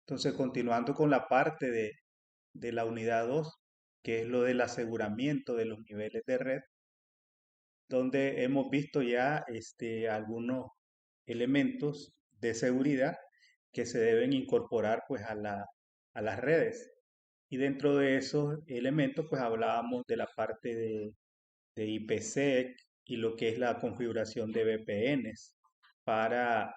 Entonces, continuando con la parte de la unidad 2, que es lo del aseguramiento de los niveles de red, donde hemos visto ya algunos elementos de seguridad que se deben incorporar pues a las redes. Y dentro de esos elementos pues hablábamos de la parte de IPsec y lo que es la configuración de VPNs para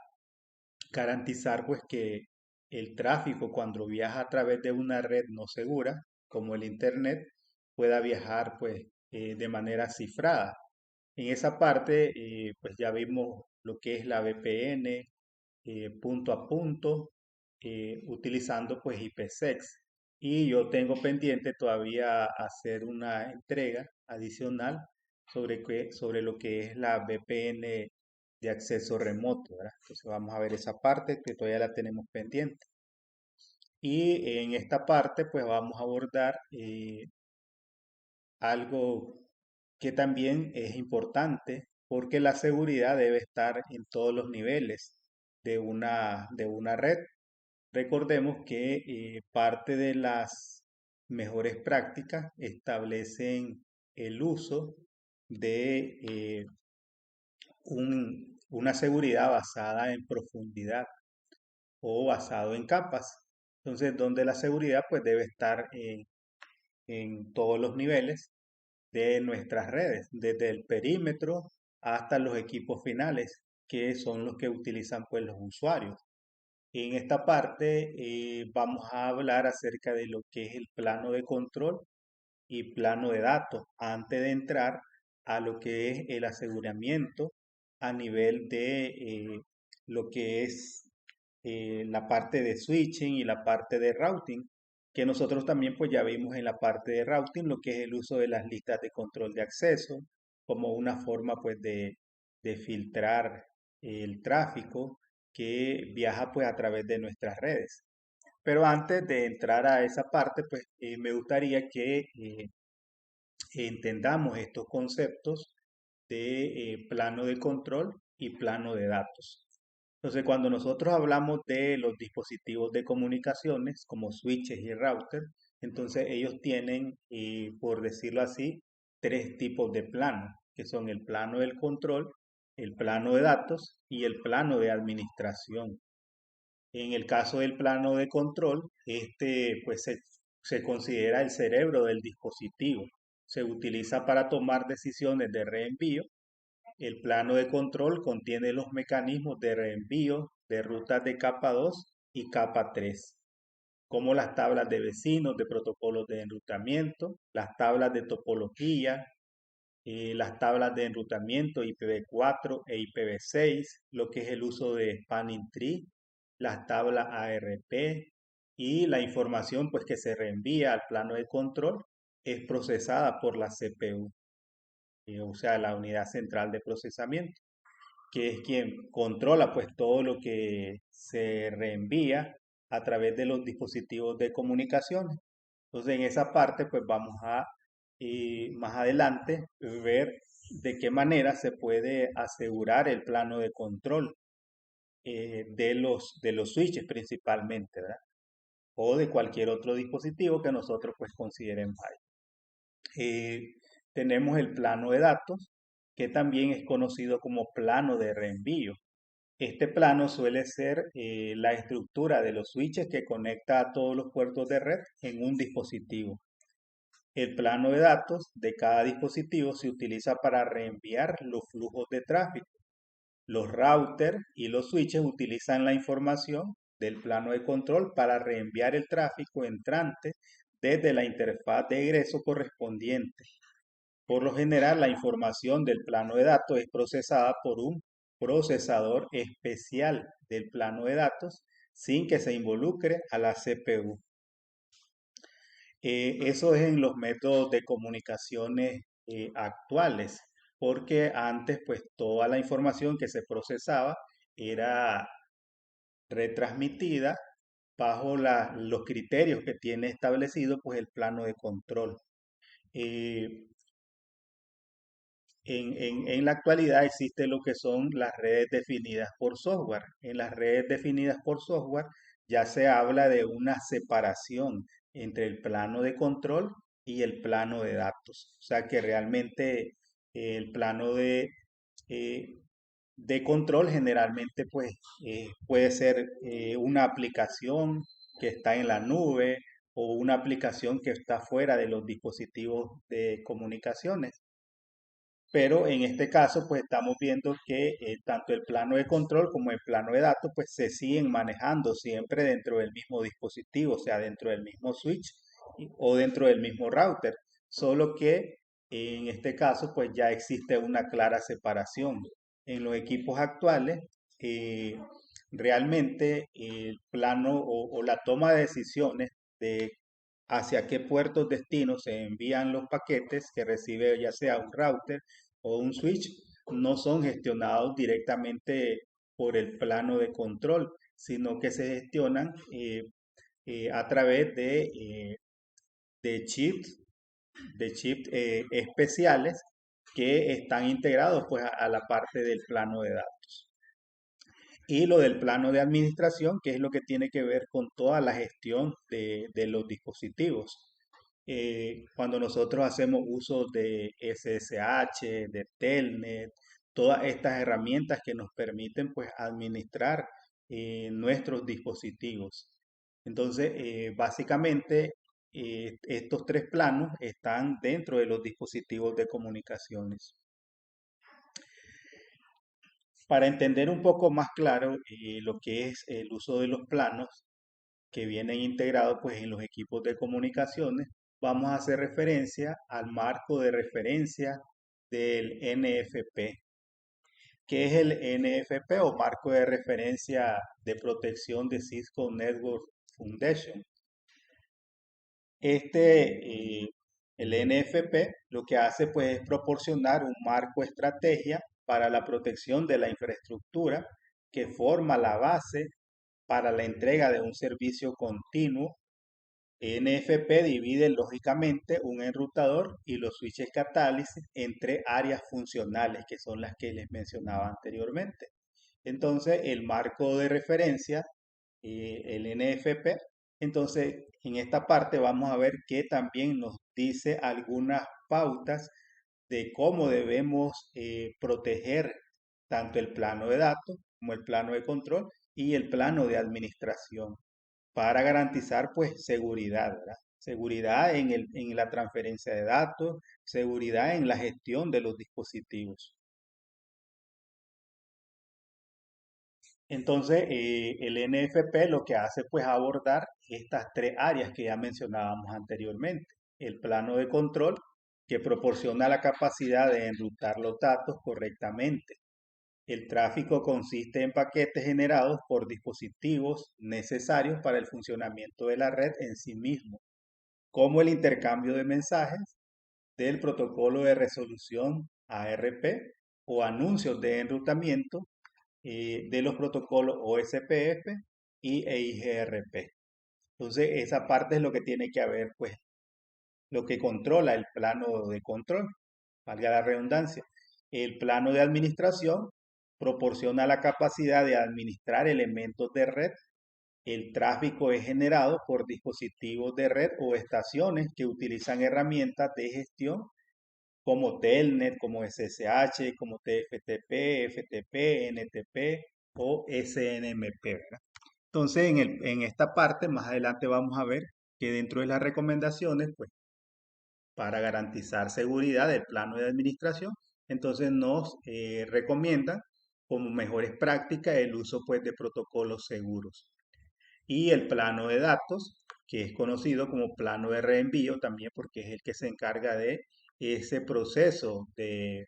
garantizar pues que el tráfico cuando viaja a través de una red no segura, como el Internet, pueda viajar pues de manera cifrada. En esa parte pues ya vimos lo que es la VPN punto a punto utilizando pues IPsec. Y yo tengo pendiente todavía hacer una entrega adicional sobre lo que es la VPN de acceso remoto, ¿verdad? Entonces vamos a ver esa parte que todavía la tenemos pendiente. Y en esta parte pues vamos a abordar algo que también es importante porque la seguridad debe estar en todos los niveles de una red. Recordemos que parte de las mejores prácticas establecen el uso de una seguridad basada en profundidad o basado en capas. Entonces, donde la seguridad pues debe estar en todos los niveles de nuestras redes, desde el perímetro hasta los equipos finales, que son los que utilizan pues los usuarios. En esta parte vamos a hablar acerca de lo que es el plano de control y plano de datos antes de entrar a lo que es el aseguramiento a nivel de lo que es la parte de switching y la parte de routing, que nosotros también pues ya vimos en la parte de routing lo que es el uso de las listas de control de acceso como una forma pues de filtrar el tráfico que viaja pues a través de nuestras redes. Pero antes de entrar a esa parte, pues me gustaría que entendamos estos conceptos de plano de control y plano de datos. Entonces, cuando nosotros hablamos de los dispositivos de comunicaciones como switches y routers, entonces ellos tienen, por decirlo así, tres tipos de plano, que son el plano del control, el plano de datos y el plano de administración. En el caso del plano de control, se considera el cerebro del dispositivo. Se utiliza para tomar decisiones de reenvío. El plano de control contiene los mecanismos de reenvío de rutas de capa 2 y capa 3, como las tablas de vecinos de protocolos de enrutamiento, las tablas de topología, las tablas de enrutamiento IPv4 e IPv6, lo que es el uso de Spanning Tree, las tablas ARP y la información pues que se reenvía al plano de control es procesada por la CPU, o sea, la unidad central de procesamiento, que es quien controla pues todo lo que se reenvía a través de los dispositivos de comunicaciones. Entonces en esa parte pues vamos a más adelante ver de qué manera se puede asegurar el plano de control de los switches principalmente, ¿verdad? O de cualquier otro dispositivo que nosotros pues consideremos ahí. Tenemos el plano de datos, que también es conocido como plano de reenvío. Este plano suele ser la estructura de los switches que conecta a todos los puertos de red en un dispositivo. El plano de datos de cada dispositivo se utiliza para reenviar los flujos de tráfico. Los routers y los switches utilizan la información del plano de control para reenviar el tráfico entrante desde la interfaz de egreso correspondiente. Por lo general, la información del plano de datos es procesada por un procesador especial del plano de datos sin que se involucre a la CPU. Eso es en los métodos de comunicaciones actuales, porque antes pues toda la información que se procesaba era retransmitida bajo los criterios que tiene establecido pues el plano de control. Eh, en la actualidad existe lo que son las redes definidas por software. En las redes definidas por software ya se habla de una separación entre el plano de control y el plano de datos. O sea que realmente el plano eh, de control generalmente pues puede ser una aplicación que está en la nube o una aplicación que está fuera de los dispositivos de comunicaciones. Pero en este caso, pues estamos viendo que tanto el plano de control como el plano de datos, pues se siguen manejando siempre dentro del mismo dispositivo, o sea, dentro del mismo switch o dentro del mismo router. Solo que en este caso, pues ya existe una clara separación. En los equipos actuales, eh, realmente el plano o la toma de decisiones de hacia qué puertos destino se envían los paquetes que recibe ya sea un router o un switch, no son gestionados directamente por el plano de control, sino que se gestionan a través de chips, especiales que están integrados pues a la parte del plano de datos. Y lo del plano de administración, que es lo que tiene que ver con toda la gestión de los dispositivos. Cuando nosotros hacemos uso de SSH, de Telnet, todas estas herramientas que nos permiten pues administrar nuestros dispositivos. Entonces, básicamente, estos tres planos están dentro de los dispositivos de comunicaciones. Para entender un poco más claro lo que es el uso de los planos que vienen integrados pues en los equipos de comunicaciones, vamos a hacer referencia al marco de referencia del NFP. ¿Qué es el NFP o marco de referencia de protección de Cisco Network Foundation? El NFP lo que hace pues es proporcionar un marco estrategia para la protección de la infraestructura que forma la base para la entrega de un servicio continuo. NFP divide lógicamente un enrutador y los switches catálisis entre áreas funcionales, que son las que les mencionaba anteriormente. Entonces, el marco de referencia, el NFP, entonces en esta parte vamos a ver que también nos dice algunas pautas de cómo debemos proteger tanto el plano de datos como el plano de control y el plano de administración para garantizar pues seguridad, ¿verdad? Seguridad en la transferencia de datos, seguridad en la gestión de los dispositivos. Entonces, el NFP lo que hace pues abordar estas tres áreas que ya mencionábamos anteriormente. El plano de control, que proporciona la capacidad de enrutar los datos correctamente. El tráfico consiste en paquetes generados por dispositivos necesarios para el funcionamiento de la red en sí mismo, como el intercambio de mensajes del protocolo de resolución ARP o anuncios de enrutamiento de los protocolos OSPF y EIGRP. Entonces, esa parte es lo que tiene que haber, pues, lo que controla el plano de control, valga la redundancia. El plano de administración proporciona la capacidad de administrar elementos de red. El tráfico es generado por dispositivos de red o estaciones que utilizan herramientas de gestión como Telnet, como SSH, como TFTP, FTP, NTP o SNMP, ¿verdad? Entonces, en esta parte, más adelante vamos a ver que dentro de las recomendaciones, pues, para garantizar seguridad del plano de administración, entonces nos recomiendan como mejores prácticas el uso, pues, de protocolos seguros. Y el plano de datos, que es conocido como plano de reenvío también porque es el que se encarga de ese proceso de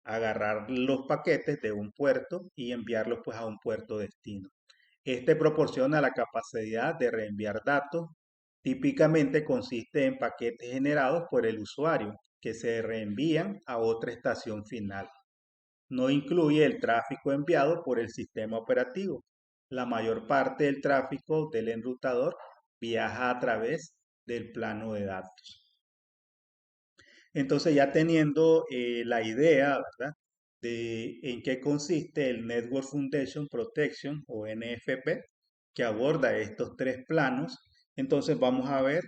agarrar los paquetes de un puerto y enviarlos pues a un puerto destino. Este proporciona la capacidad de reenviar datos. Típicamente consiste en paquetes generados por el usuario que se reenvían a otra estación final. No incluye el tráfico enviado por el sistema operativo. La mayor parte del tráfico del enrutador viaja a través del plano de datos. Entonces ya teniendo la idea, ¿verdad? De en qué consiste el Network Foundation Protection o NFP, que aborda estos tres planos, entonces vamos a ver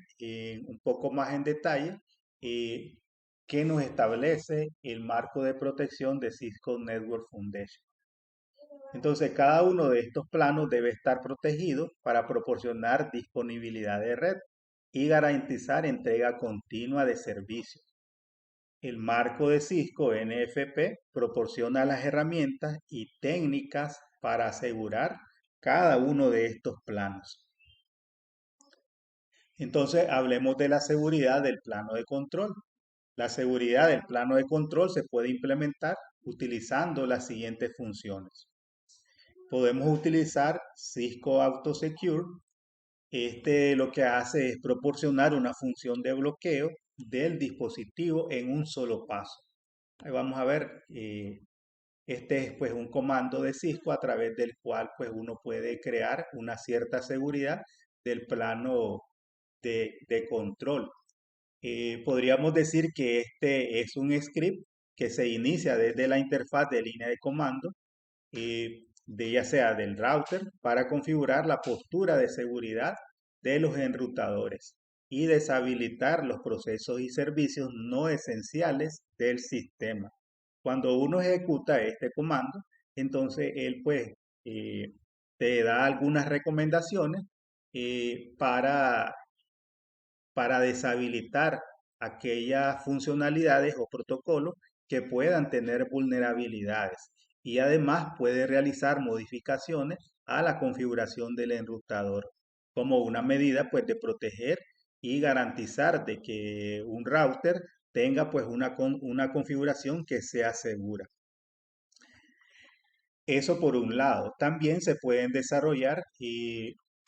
un poco más en detalle eh, qué nos establece el marco de protección de Cisco Network Foundation. Entonces, cada uno de estos planos debe estar protegido para proporcionar disponibilidad de red y garantizar entrega continua de servicios. El marco de Cisco NFP proporciona las herramientas y técnicas para asegurar cada uno de estos planos. Entonces, hablemos de la seguridad del plano de control. La seguridad del plano de control se puede implementar utilizando las siguientes funciones. Podemos utilizar Cisco Auto Secure. Este lo que hace es proporcionar una función de bloqueo del dispositivo en un solo paso. Ahí vamos a ver, este es pues un comando de Cisco a través del cual pues uno puede crear una cierta seguridad del plano de control. Podríamos decir que este es un script que se inicia desde la interfaz de línea de comando, de ya sea del router, para configurar la postura de seguridad de los enrutadores y deshabilitar los procesos y servicios no esenciales del sistema. Cuando uno ejecuta este comando, entonces él pues eh, te da algunas recomendaciones para deshabilitar aquellas funcionalidades o protocolos que puedan tener vulnerabilidades y además puede realizar modificaciones a la configuración del enrutador como una medida pues de proteger y garantizar de que un router tenga pues una configuración que sea segura. Eso por un lado. También se pueden desarrollar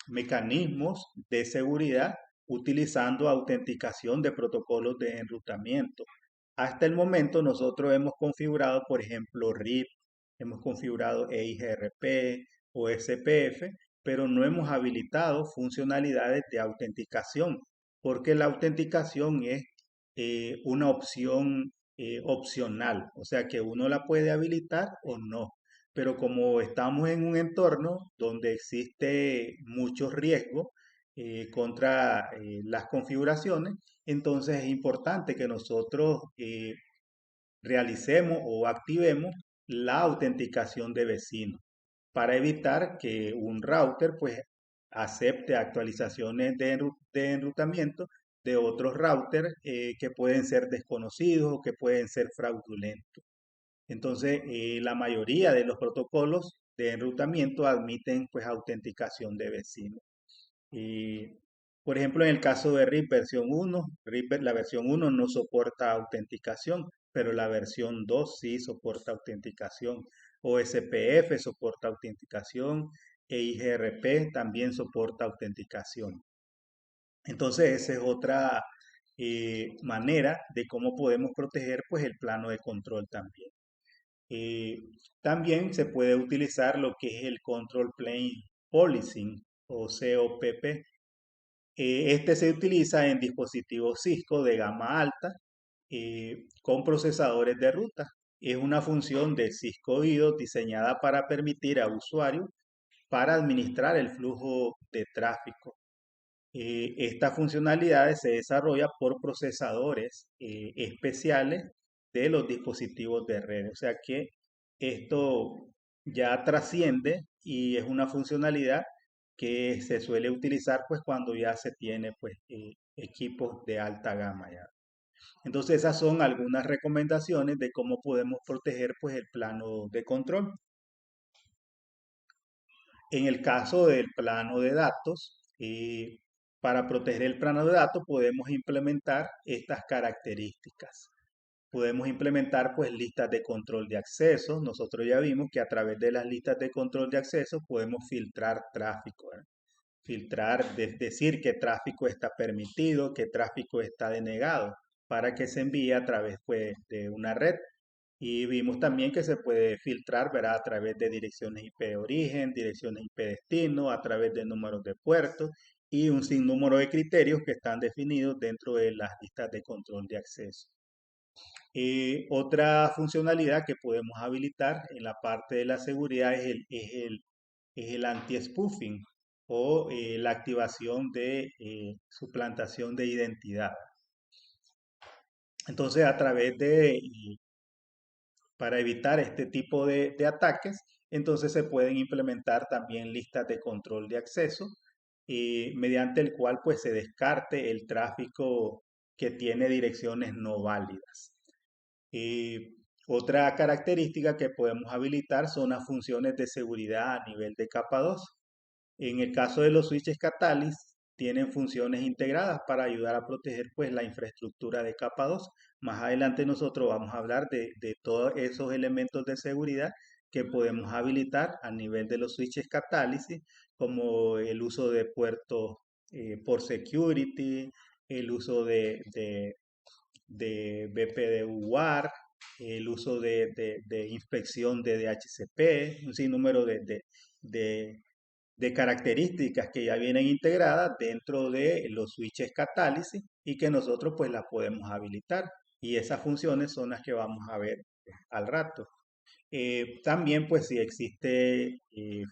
mecanismos de seguridad utilizando autenticación de protocolos de enrutamiento. Hasta el momento nosotros hemos configurado, por ejemplo, RIP, hemos configurado EIGRP o SPF, pero no hemos habilitado funcionalidades de autenticación, porque la autenticación es una opción opcional, o sea que uno la puede habilitar o no. Pero como estamos en un entorno donde existe mucho riesgo contra las configuraciones, entonces es importante que nosotros realicemos o activemos la autenticación de vecinos para evitar que un router pues acepte actualizaciones de enrutamiento de otros routers que pueden ser desconocidos o que pueden ser fraudulentos. Entonces, la mayoría de los protocolos de enrutamiento admiten pues autenticación de vecinos. Y, por ejemplo, en el caso de RIP versión 1, la versión 1 no soporta autenticación, pero la versión 2 sí soporta autenticación. O SPF soporta autenticación, e IGRP también soporta autenticación. Entonces, esa es otra manera de cómo podemos proteger pues el plano de control también. Eh, También se puede utilizar lo que es el Control Plane Policing o COPP. Este se utiliza en dispositivos Cisco de gama alta con procesadores de ruta. Es una función de Cisco IDO diseñada para permitir a usuarios para administrar el flujo de tráfico. Estas funcionalidades se desarrollan por procesadores especiales de los dispositivos de red. O sea que esto ya trasciende y es una funcionalidad que se suele utilizar pues cuando ya se tiene pues equipos de alta gama ya. Entonces esas son algunas recomendaciones de cómo podemos proteger pues el plano de control. En el caso del plano de datos, para proteger el plano de datos podemos implementar estas características. Podemos implementar pues listas de control de acceso. Nosotros ya vimos que a través de las listas de control de acceso podemos filtrar tráfico, ¿verdad? Filtrar, decir qué tráfico está permitido, qué tráfico está denegado, para que se envíe a través pues, de una red. Y vimos también que se puede filtrar, ¿verdad? A través de direcciones IP de origen, direcciones IP destino, a través de números de puertos y un sinnúmero de criterios que están definidos dentro de las listas de control de acceso. Otra funcionalidad que podemos habilitar en la parte de la seguridad es el anti-spoofing o la activación de suplantación de identidad. Entonces, para evitar este tipo de ataques, entonces se pueden implementar también listas de control de acceso, mediante el cual pues se descarte el tráfico que tiene direcciones no válidas. Otra característica que podemos habilitar son las funciones de seguridad a nivel de capa 2. En el caso de los switches Catalyst, tienen funciones integradas para ayudar a proteger pues la infraestructura de capa 2. Más adelante nosotros vamos a hablar de todos esos elementos de seguridad que podemos habilitar a nivel de los switches Catalyst, ¿sí? Como el uso de puertos por security, el uso de BPD-UAR, el uso de inspección de DHCP, un sinnúmero de, de características que ya vienen integradas dentro de los switches catálisis y que nosotros pues las podemos habilitar. Y esas funciones son las que vamos a ver al rato. También pues si existe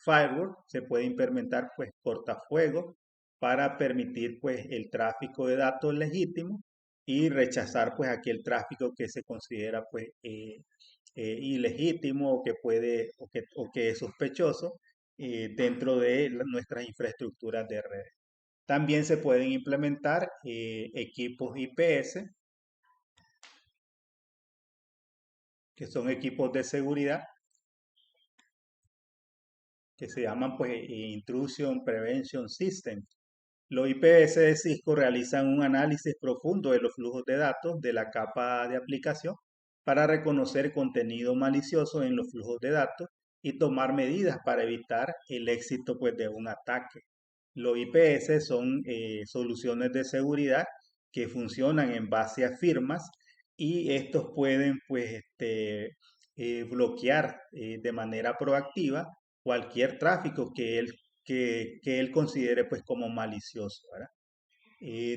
firewall, se puede implementar pues cortafuegos para permitir pues el tráfico de datos legítimo y rechazar pues aquel tráfico que se considera pues ilegítimo o que puede o que es sospechoso dentro de nuestras infraestructuras de red. También se pueden implementar equipos IPS, que son equipos de seguridad, que se llaman pues Intrusion Prevention System. Los IPS de Cisco realizan un análisis profundo de los flujos de datos de la capa de aplicación para reconocer contenido malicioso en los flujos de datos y tomar medidas para evitar el éxito pues, de un ataque. Los IPS son soluciones de seguridad que funcionan en base a firmas y estos pueden pues, bloquear de manera proactiva cualquier tráfico que él considere pues como malicioso, ¿verdad?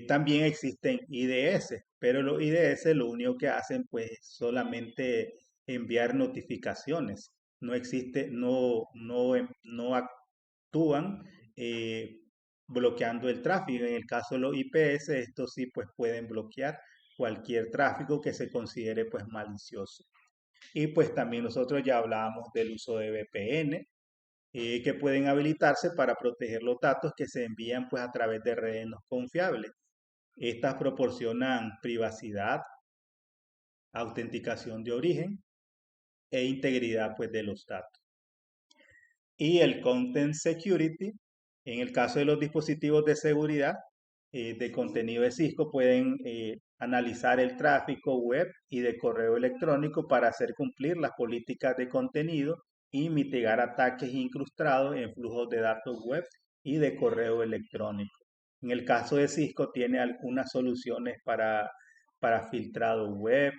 También existen IDS, pero los IDS lo único que hacen pues es solamente enviar notificaciones. No existe, no actúan eh, bloqueando el tráfico. En el caso de los IPS, estos sí pues pueden bloquear cualquier tráfico que se considere pues malicioso. Y pues también nosotros ya hablábamos del uso de VPN, que pueden habilitarse para proteger los datos que se envían pues a través de redes no confiables. Estas proporcionan privacidad, autenticación de origen e integridad pues de los datos. Y el Content Security, en el caso de los dispositivos de seguridad de contenido de Cisco, pueden analizar el tráfico web y de correo electrónico para hacer cumplir las políticas de contenido y mitigar ataques incrustados en flujos de datos web y de correo electrónico. En el caso de Cisco, tiene algunas soluciones para filtrado web,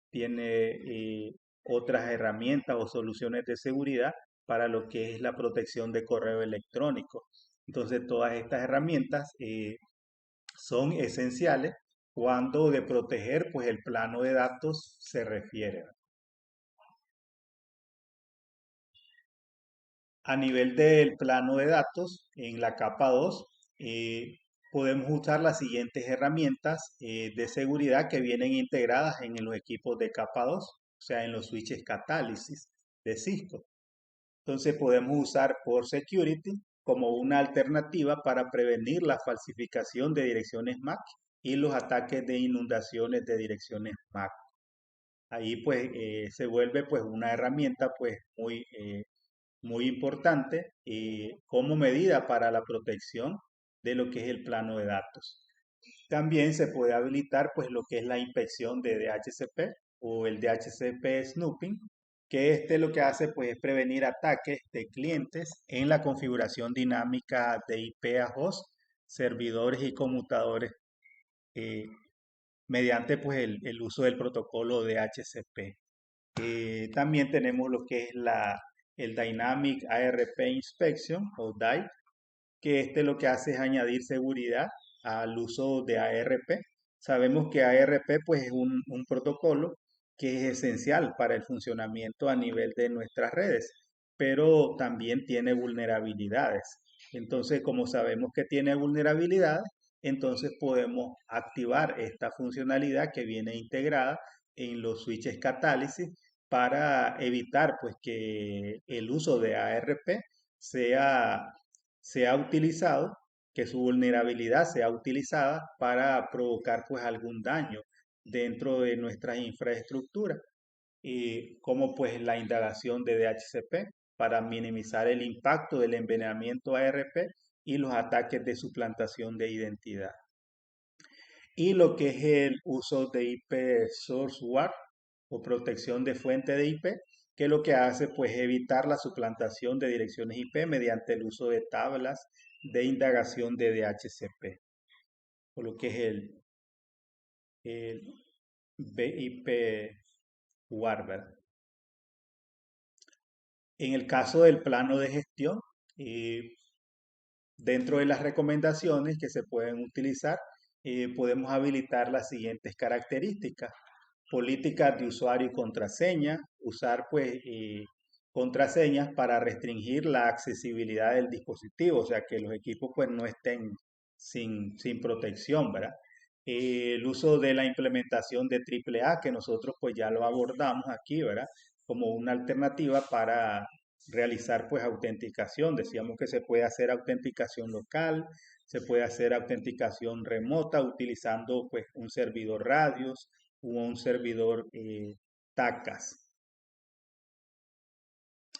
tiene otras herramientas o soluciones de seguridad para lo que es la protección de correo electrónico. Entonces, todas estas herramientas son esenciales cuando de proteger pues el plano de datos se refiere. A nivel del plano de datos, en la capa 2, podemos usar las siguientes herramientas de seguridad que vienen integradas en los equipos de capa 2, o sea, en los switches catálisis de Cisco. Entonces podemos usar Port Security como una alternativa para prevenir la falsificación de direcciones MAC y los ataques de inundaciones de direcciones MAC. Ahí pues se vuelve pues una herramienta pues muy importante como medida para la protección de lo que es el plano de datos. También se puede habilitar pues lo que es la inspección de DHCP o el DHCP snooping, que lo que hace pues es prevenir ataques de clientes en la configuración dinámica de IP a host, servidores y conmutadores eh, mediante pues el uso del protocolo DHCP. También tenemos lo que es el Dynamic ARP Inspection o DAI, que lo que hace es añadir seguridad al uso de ARP. Sabemos que ARP pues es un protocolo que es esencial para el funcionamiento a nivel de nuestras redes, pero también tiene vulnerabilidades. Entonces, como sabemos que tiene vulnerabilidades, entonces podemos activar esta funcionalidad que viene integrada en los switches catálisis para evitar pues que el uso de ARP sea, sea utilizado, que su vulnerabilidad sea utilizada para provocar pues algún daño dentro de nuestras infraestructuras, y como pues la indagación de DHCP para minimizar el impacto del envenenamiento ARP y los ataques de suplantación de identidad. Y lo que es el uso de IP Sourceware o protección de fuente de IP, que lo que hace pues evitar la suplantación de direcciones IP mediante el uso de tablas de indagación de DHCP, o lo que es el BIP Warber. En el caso del plano de gestión, eh, dentro de las recomendaciones que se pueden utilizar, podemos habilitar las siguientes características. Políticas de usuario y contraseña, usar pues contraseñas para restringir la accesibilidad del dispositivo, o sea que los equipos pues no estén sin protección, ¿verdad? El uso de la implementación de AAA, que nosotros pues ya lo abordamos aquí, ¿verdad? Como una alternativa para realizar pues autenticación. Decíamos que se puede hacer autenticación local, se puede hacer autenticación remota utilizando pues un servidor Radius o un servidor TACAS.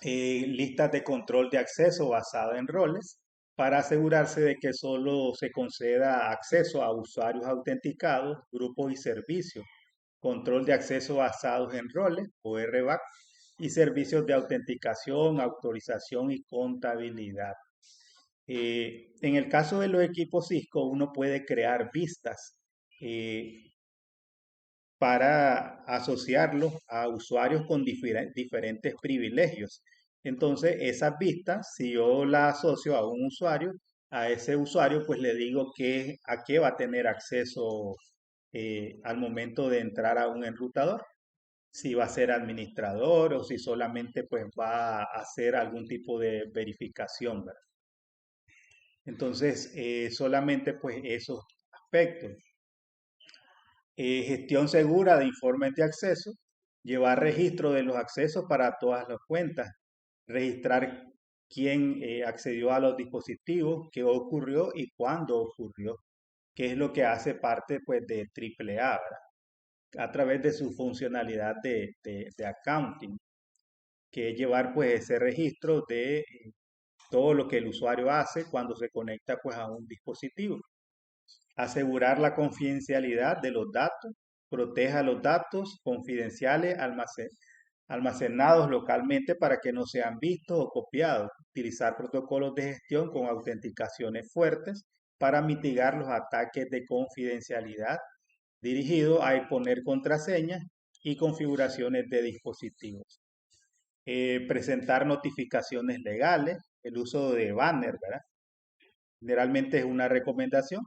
Listas de control de acceso basada en roles para asegurarse de que solo se conceda acceso a usuarios autenticados, grupos y servicios. Control de acceso basados en roles o RBAC y servicios de autenticación, autorización y contabilidad. En el caso de los equipos Cisco, uno puede crear vistas para asociarlos a usuarios con diferentes privilegios. Entonces, esas vistas, si yo la asocio a un usuario, a ese usuario, pues le digo a qué va a tener acceso al momento de entrar a un enrutador. Si va a ser administrador o si solamente pues va a hacer algún tipo de verificación, ¿verdad? Entonces, solamente pues esos aspectos. Gestión segura de informes de acceso, llevar registro de los accesos para todas las cuentas, registrar quién accedió a los dispositivos, qué ocurrió y cuándo ocurrió, que es lo que hace parte pues de AAA, ¿verdad? A través de su funcionalidad de accounting, que es llevar pues ese registro de todo lo que el usuario hace cuando se conecta pues a un dispositivo. Asegurar la confidencialidad de los datos, proteja los datos confidenciales almacenados localmente para que no sean vistos o copiados. Utilizar protocolos de gestión con autenticaciones fuertes para mitigar los ataques de confidencialidad dirigido a exponer contraseñas y configuraciones de dispositivos. Presentar notificaciones legales, el uso de banner, ¿verdad? Generalmente es una recomendación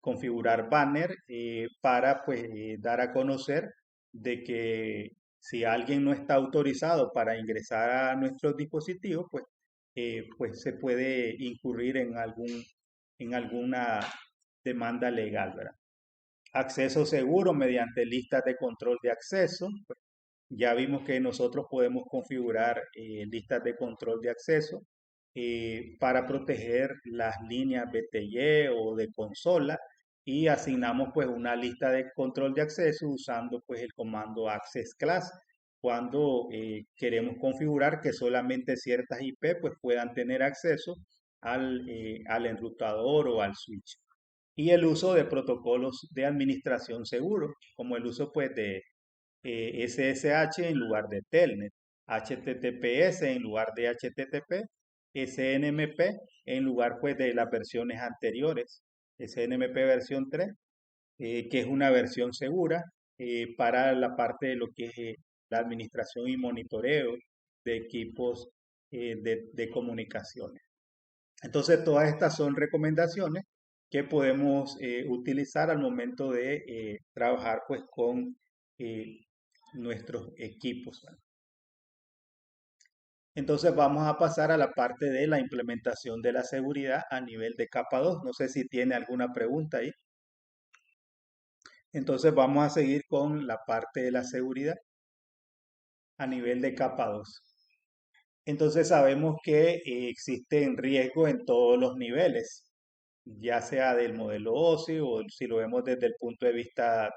configurar banner para pues dar a conocer de que si alguien no está autorizado para ingresar a nuestros dispositivos, pues se puede incurrir en alguna demanda legal, ¿verdad? Acceso seguro mediante listas de control de acceso. Pues, ya vimos que nosotros podemos configurar listas de control de acceso para proteger las líneas BTY o de consola y asignamos pues una lista de control de acceso usando pues el comando access class cuando queremos configurar que solamente ciertas IP pues puedan tener acceso al enrutador o al switch. Y el uso de protocolos de administración seguro, como el uso pues de SSH en lugar de Telnet, HTTPS en lugar de HTTP, SNMP en lugar pues de las versiones anteriores, SNMP versión 3, que es una versión segura para la parte de lo que es la administración y monitoreo de equipos de comunicaciones. Entonces, todas estas son recomendaciones que podemos utilizar al momento de trabajar pues con eh, nuestros equipos. Entonces vamos a pasar a la parte de la implementación de la seguridad a nivel de capa 2. No sé si tiene alguna pregunta ahí. Entonces vamos a seguir con la parte de la seguridad a nivel de capa 2. Entonces sabemos que existen riesgos en todos los niveles, ya sea del modelo OSI o si lo vemos desde el punto de vista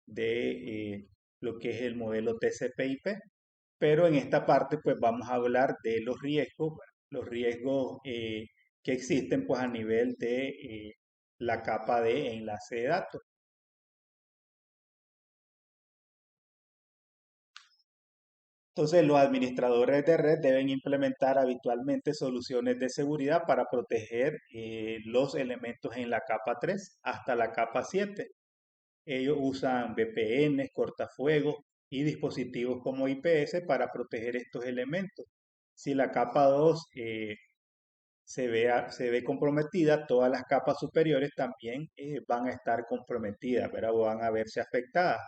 de lo que es el modelo TCP/IP. Pero en esta parte pues vamos a hablar de los riesgos que existen pues a nivel de la capa de enlace de datos. Entonces, los administradores de red deben implementar habitualmente soluciones de seguridad para proteger los elementos en la capa 3 hasta la capa 7. Ellos usan VPN, cortafuegos y dispositivos como IPS para proteger estos elementos. Si la capa 2 se ve comprometida, todas las capas superiores también van a estar comprometidas, ¿verdad? O van a verse afectadas.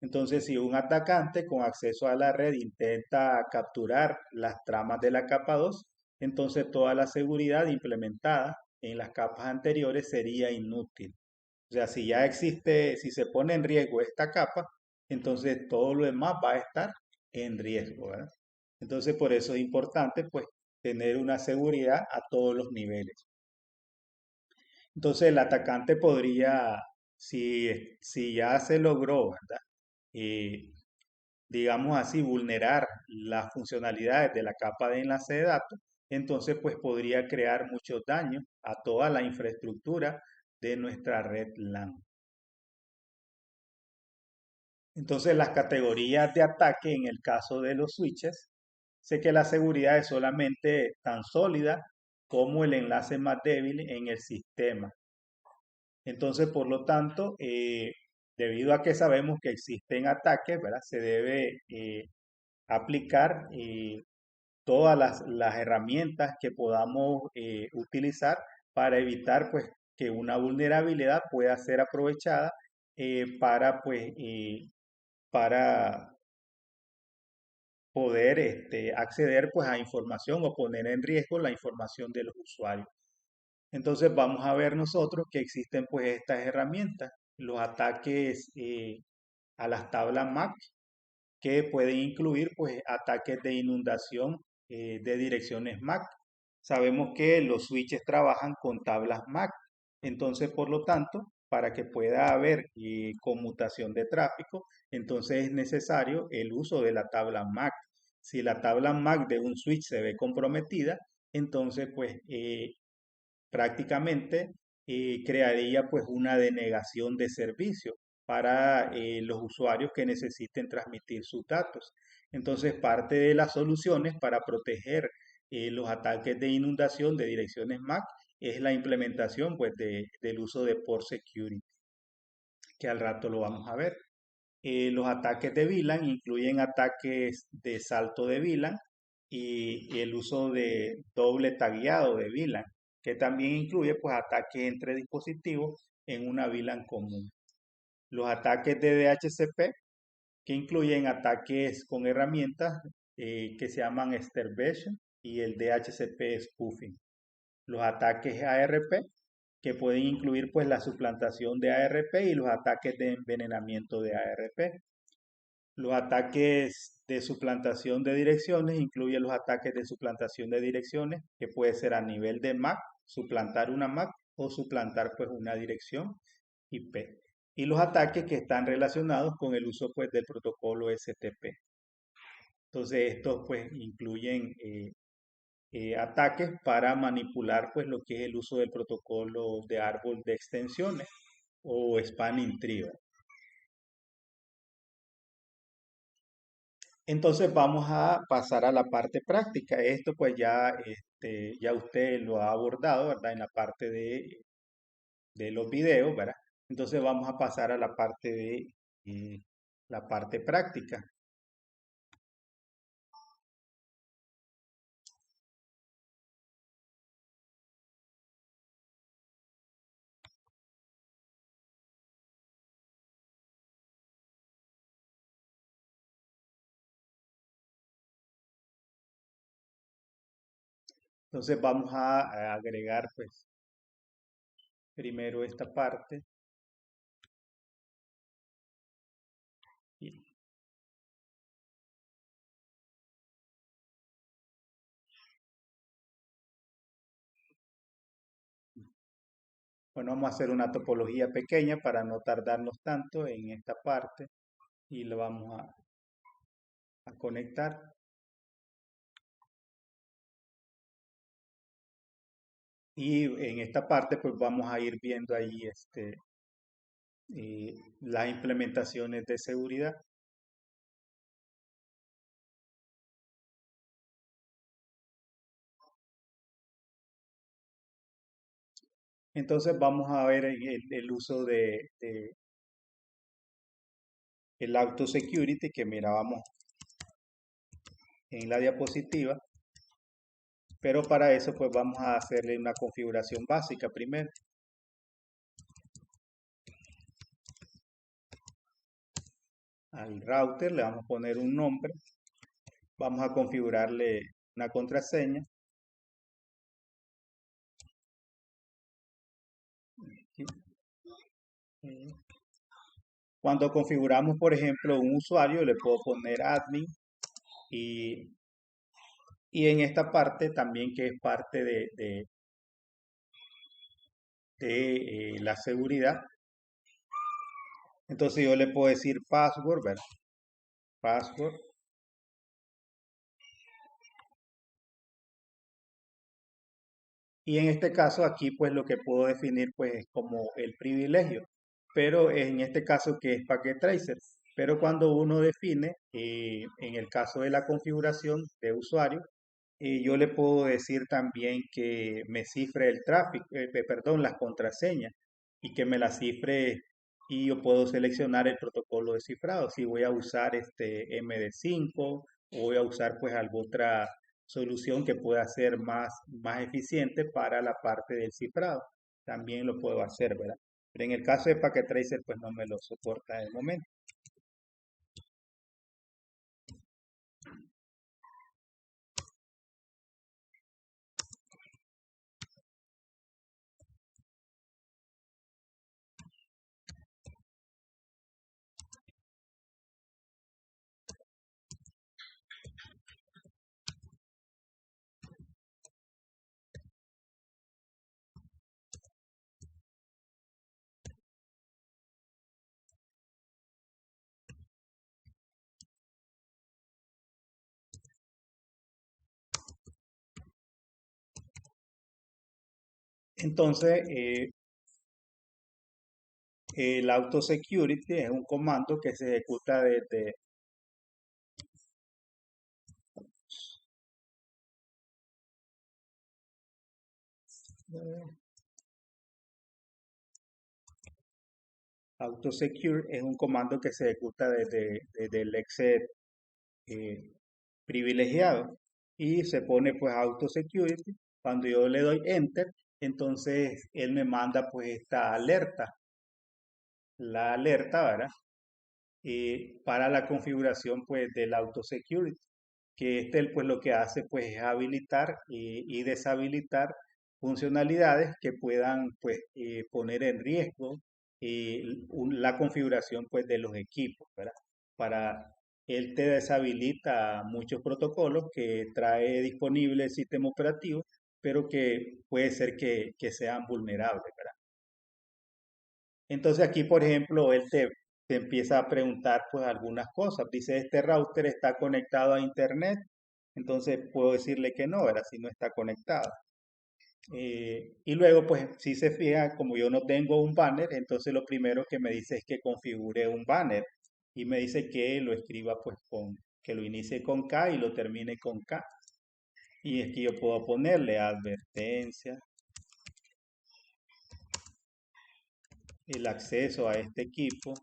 Entonces, si un atacante con acceso a la red intenta capturar las tramas de la capa 2, entonces toda la seguridad implementada en las capas anteriores sería inútil. O sea, si ya existe, si se pone en riesgo esta capa, entonces todo lo demás va a estar en riesgo, ¿verdad? Entonces, por eso es importante, pues, tener una seguridad a todos los niveles. Entonces, el atacante podría, si ya se logró, ¿verdad? Eh, digamos así, vulnerar las funcionalidades de la capa de enlace de datos, entonces pues podría crear muchos daños a toda la infraestructura de nuestra red LAN. Entonces las categorías de ataque en el caso de los switches, sé que la seguridad es solamente tan sólida como el enlace más débil en el sistema. Entonces, por lo tanto, debido a que sabemos que existen ataques, ¿verdad? Se debe aplicar todas las herramientas que podamos utilizar para evitar pues que una vulnerabilidad pueda ser aprovechada para poder acceder pues a información o poner en riesgo la información de los usuarios. Entonces vamos a ver nosotros que existen pues estas herramientas, los ataques a las tablas MAC, que pueden incluir pues ataques de inundación de direcciones MAC. Sabemos que los switches trabajan con tablas MAC, entonces por lo tanto, para que pueda haber conmutación de tráfico, entonces es necesario el uso de la tabla MAC. Si la tabla MAC de un switch se ve comprometida, entonces pues prácticamente crearía pues una denegación de servicio para los usuarios que necesiten transmitir sus datos. Entonces, parte de las soluciones para proteger los ataques de inundación de direcciones MAC es la implementación pues, del uso de Port Security, que al rato lo vamos a ver. Los ataques de VLAN incluyen ataques de salto de VLAN y el uso de doble tagueado de VLAN, que también incluye pues ataques entre dispositivos en una VLAN común. Los ataques de DHCP, que incluyen ataques con herramientas que se llaman Starvation y el DHCP spoofing. Los ataques ARP, que pueden incluir pues la suplantación de ARP y los ataques de envenenamiento de ARP. Los ataques de suplantación de direcciones incluyen los ataques de suplantación de direcciones, que puede ser a nivel de MAC, suplantar una MAC o suplantar pues una dirección IP. Y los ataques que están relacionados con el uso pues del protocolo STP. Entonces estos pues incluyen ataques para manipular pues lo que es el uso del protocolo de árbol de extensiones o spanning tree. Entonces vamos a pasar a la parte práctica. Esto pues ya, ya usted lo ha abordado, ¿verdad? En la parte de los videos, ¿verdad? Entonces vamos a pasar a la parte de la parte práctica. Entonces vamos a agregar pues primero esta parte. Y, bueno, vamos a hacer una topología pequeña para no tardarnos tanto en esta parte y lo vamos a conectar. Y en esta parte pues vamos a ir viendo ahí las implementaciones de seguridad. Entonces vamos a ver el uso de el auto security que mirábamos en la diapositiva, pero para eso pues vamos a hacerle una configuración básica primero. Al router le vamos a poner un nombre, vamos a configurarle una contraseña. Cuando configuramos, por ejemplo, un usuario, le puedo poner admin y, y en esta parte también que es parte de la seguridad. Entonces yo le puedo decir password, ¿verdad? Password. Y en este caso aquí pues lo que puedo definir pues es como el privilegio. Pero en este caso que es Packet Tracer. Pero cuando uno define, en el caso de la configuración de usuario, yo le puedo decir también que me cifre el tráfico, perdón, las contraseñas y que me las cifre y yo puedo seleccionar el protocolo de cifrado. Si voy a usar este MD5 o voy a usar pues alguna otra solución que pueda ser más eficiente para la parte del cifrado. También lo puedo hacer, ¿verdad? Pero en el caso de Packet Tracer pues no me lo soporta en el momento. Entonces, el auto security es un comando que se ejecuta desde autosecure es un comando que se ejecuta desde el exec eh, privilegiado y se pone pues autosecurity. Cuando yo le doy enter, entonces él me manda pues esta alerta, la alerta, ¿verdad? Para la configuración pues del autosecurity, que este pues lo que hace pues es habilitar y deshabilitar funcionalidades que puedan pues poner en riesgo la configuración pues de los equipos, ¿verdad? Para él te deshabilita muchos protocolos que trae disponible el sistema operativo, pero que puede ser que sean vulnerables, ¿verdad? Entonces aquí, por ejemplo, te empieza a preguntar pues algunas cosas. Dice, este router está conectado a internet. Entonces puedo decirle que no, ¿verdad? Si no está conectado. Y luego, pues, si se fija, como yo no tengo un banner, entonces lo primero que me dice es que configure un banner. Y me dice que lo escriba pues que lo inicie con K y lo termine con K. Y es que yo puedo ponerle advertencia, el acceso a este equipo.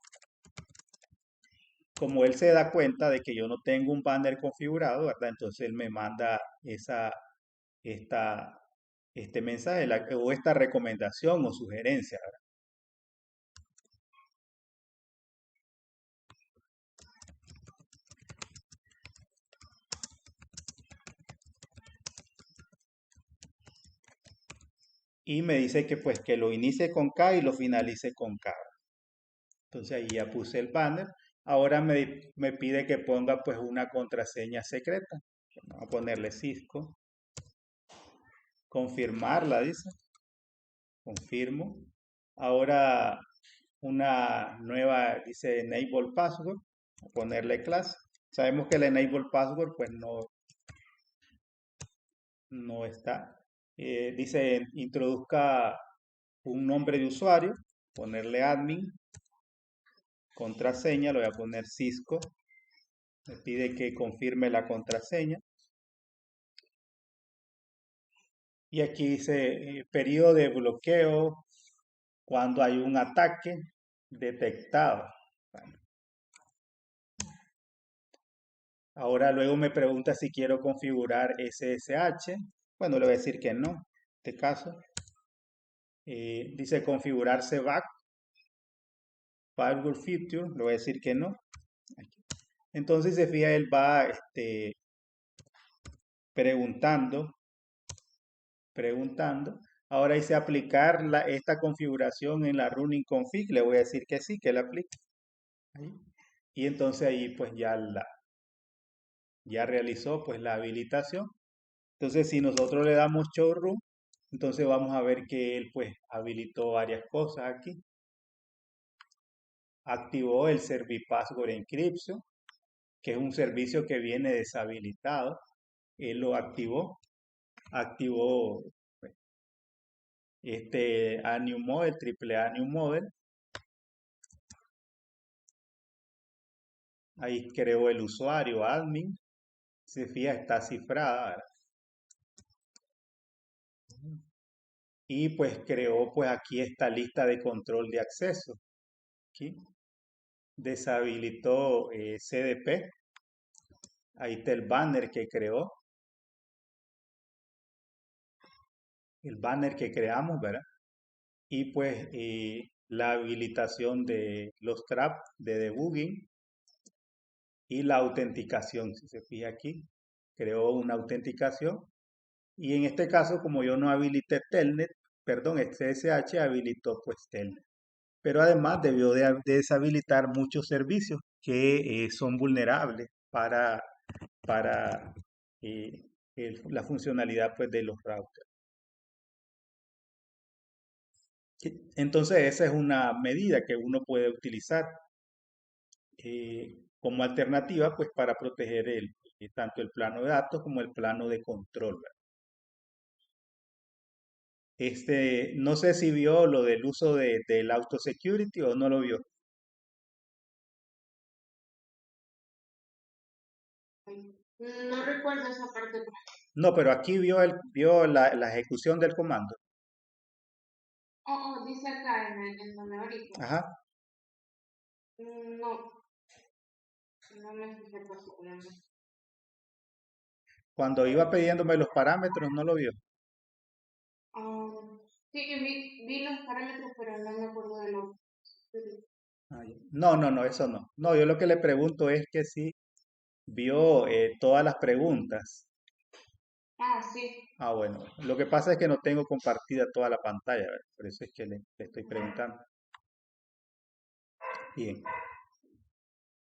Como él se da cuenta de que yo no tengo un banner configurado, ¿verdad? Entonces él me manda esta, este mensaje o esta recomendación o sugerencia, ¿verdad? y me dice que pues que lo inicie con K y lo finalice con K. Entonces ahí ya puse el banner. Ahora me pide que ponga pues una contraseña secreta. Vamos a ponerle Cisco. Confirmarla, dice. Confirmo. Ahora una nueva, dice Enable Password. A ponerle clase. Sabemos que el Enable Password pues no está. Dice introduzca un nombre de usuario. Ponerle admin. Contraseña, lo voy a poner Cisco. Me pide que confirme la contraseña. Y aquí dice periodo de bloqueo cuando hay un ataque detectado. Bueno, ahora luego me pregunta si quiero configurar SSH. Bueno, le voy a decir que no, en este caso. Dice configurarse back, firewall feature, le voy a decir que no. Entonces se fija, él va preguntando. Ahora dice aplicar esta configuración en la running config. Le voy a decir que sí, que la aplique. Ahí. Y entonces ahí pues ya realizó pues la habilitación. Entonces si nosotros le damos showroom, entonces vamos a ver que él pues habilitó varias cosas aquí. Activó el Servipassword Encryption, que es un servicio que viene deshabilitado. Él lo activó. Activó pues, este A New Model, triple A New Model. Ahí creó el usuario admin. Se fija, está cifrada, ¿verdad? Y pues creó pues aquí esta lista de control de acceso. Aquí deshabilitó CDP. Ahí está el banner que creó. El banner que creamos, ¿verdad? Y pues la habilitación de los traps de debugging y la autenticación. Si se fija aquí, creó una autenticación. Y en este caso, como yo no habilité Telnet, perdón, SSH habilitó pues Telnet. Pero además debió de deshabilitar muchos servicios que son vulnerables para la funcionalidad pues, de los routers. Entonces esa es una medida que uno puede utilizar como alternativa pues, para proteger tanto el plano de datos como el plano de control. ¿Verdad? No sé si vio lo del uso del auto security o no lo vio. No recuerdo esa parte. No, pero aquí vio la ejecución del comando. Dice acá en donde ahorita. Ajá. No, no me fijé particularmente. Cuando iba pidiéndome los parámetros, no lo vio. Sí, vi los parámetros, pero no me acuerdo de los. Ah, ya. No, no, no, eso no. No, yo lo que le pregunto es que si vio todas las preguntas. Sí. Ah, bueno. Lo que pasa es que no tengo compartida toda la pantalla, ¿verdad? Por eso es que le estoy preguntando. Bien.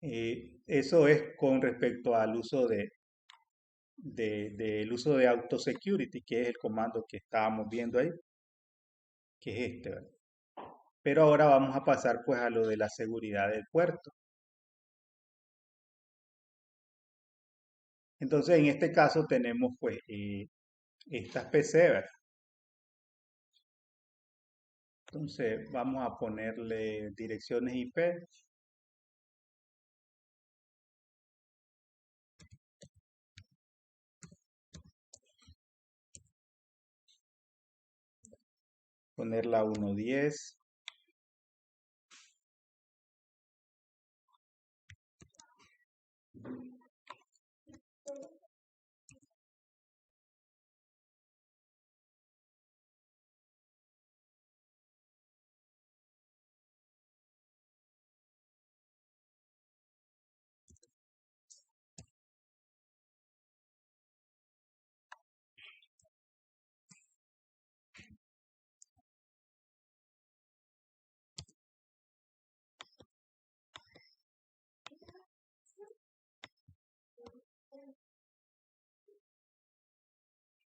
Eso es con respecto al uso del uso de auto security, que es el comando que estábamos viendo ahí, que es este, ¿verdad? Pero ahora vamos a pasar pues a lo de la seguridad del puerto. Entonces, en este caso tenemos pues estas PC, ¿verdad? Entonces, vamos a ponerle direcciones IP. Ponerla 1.10.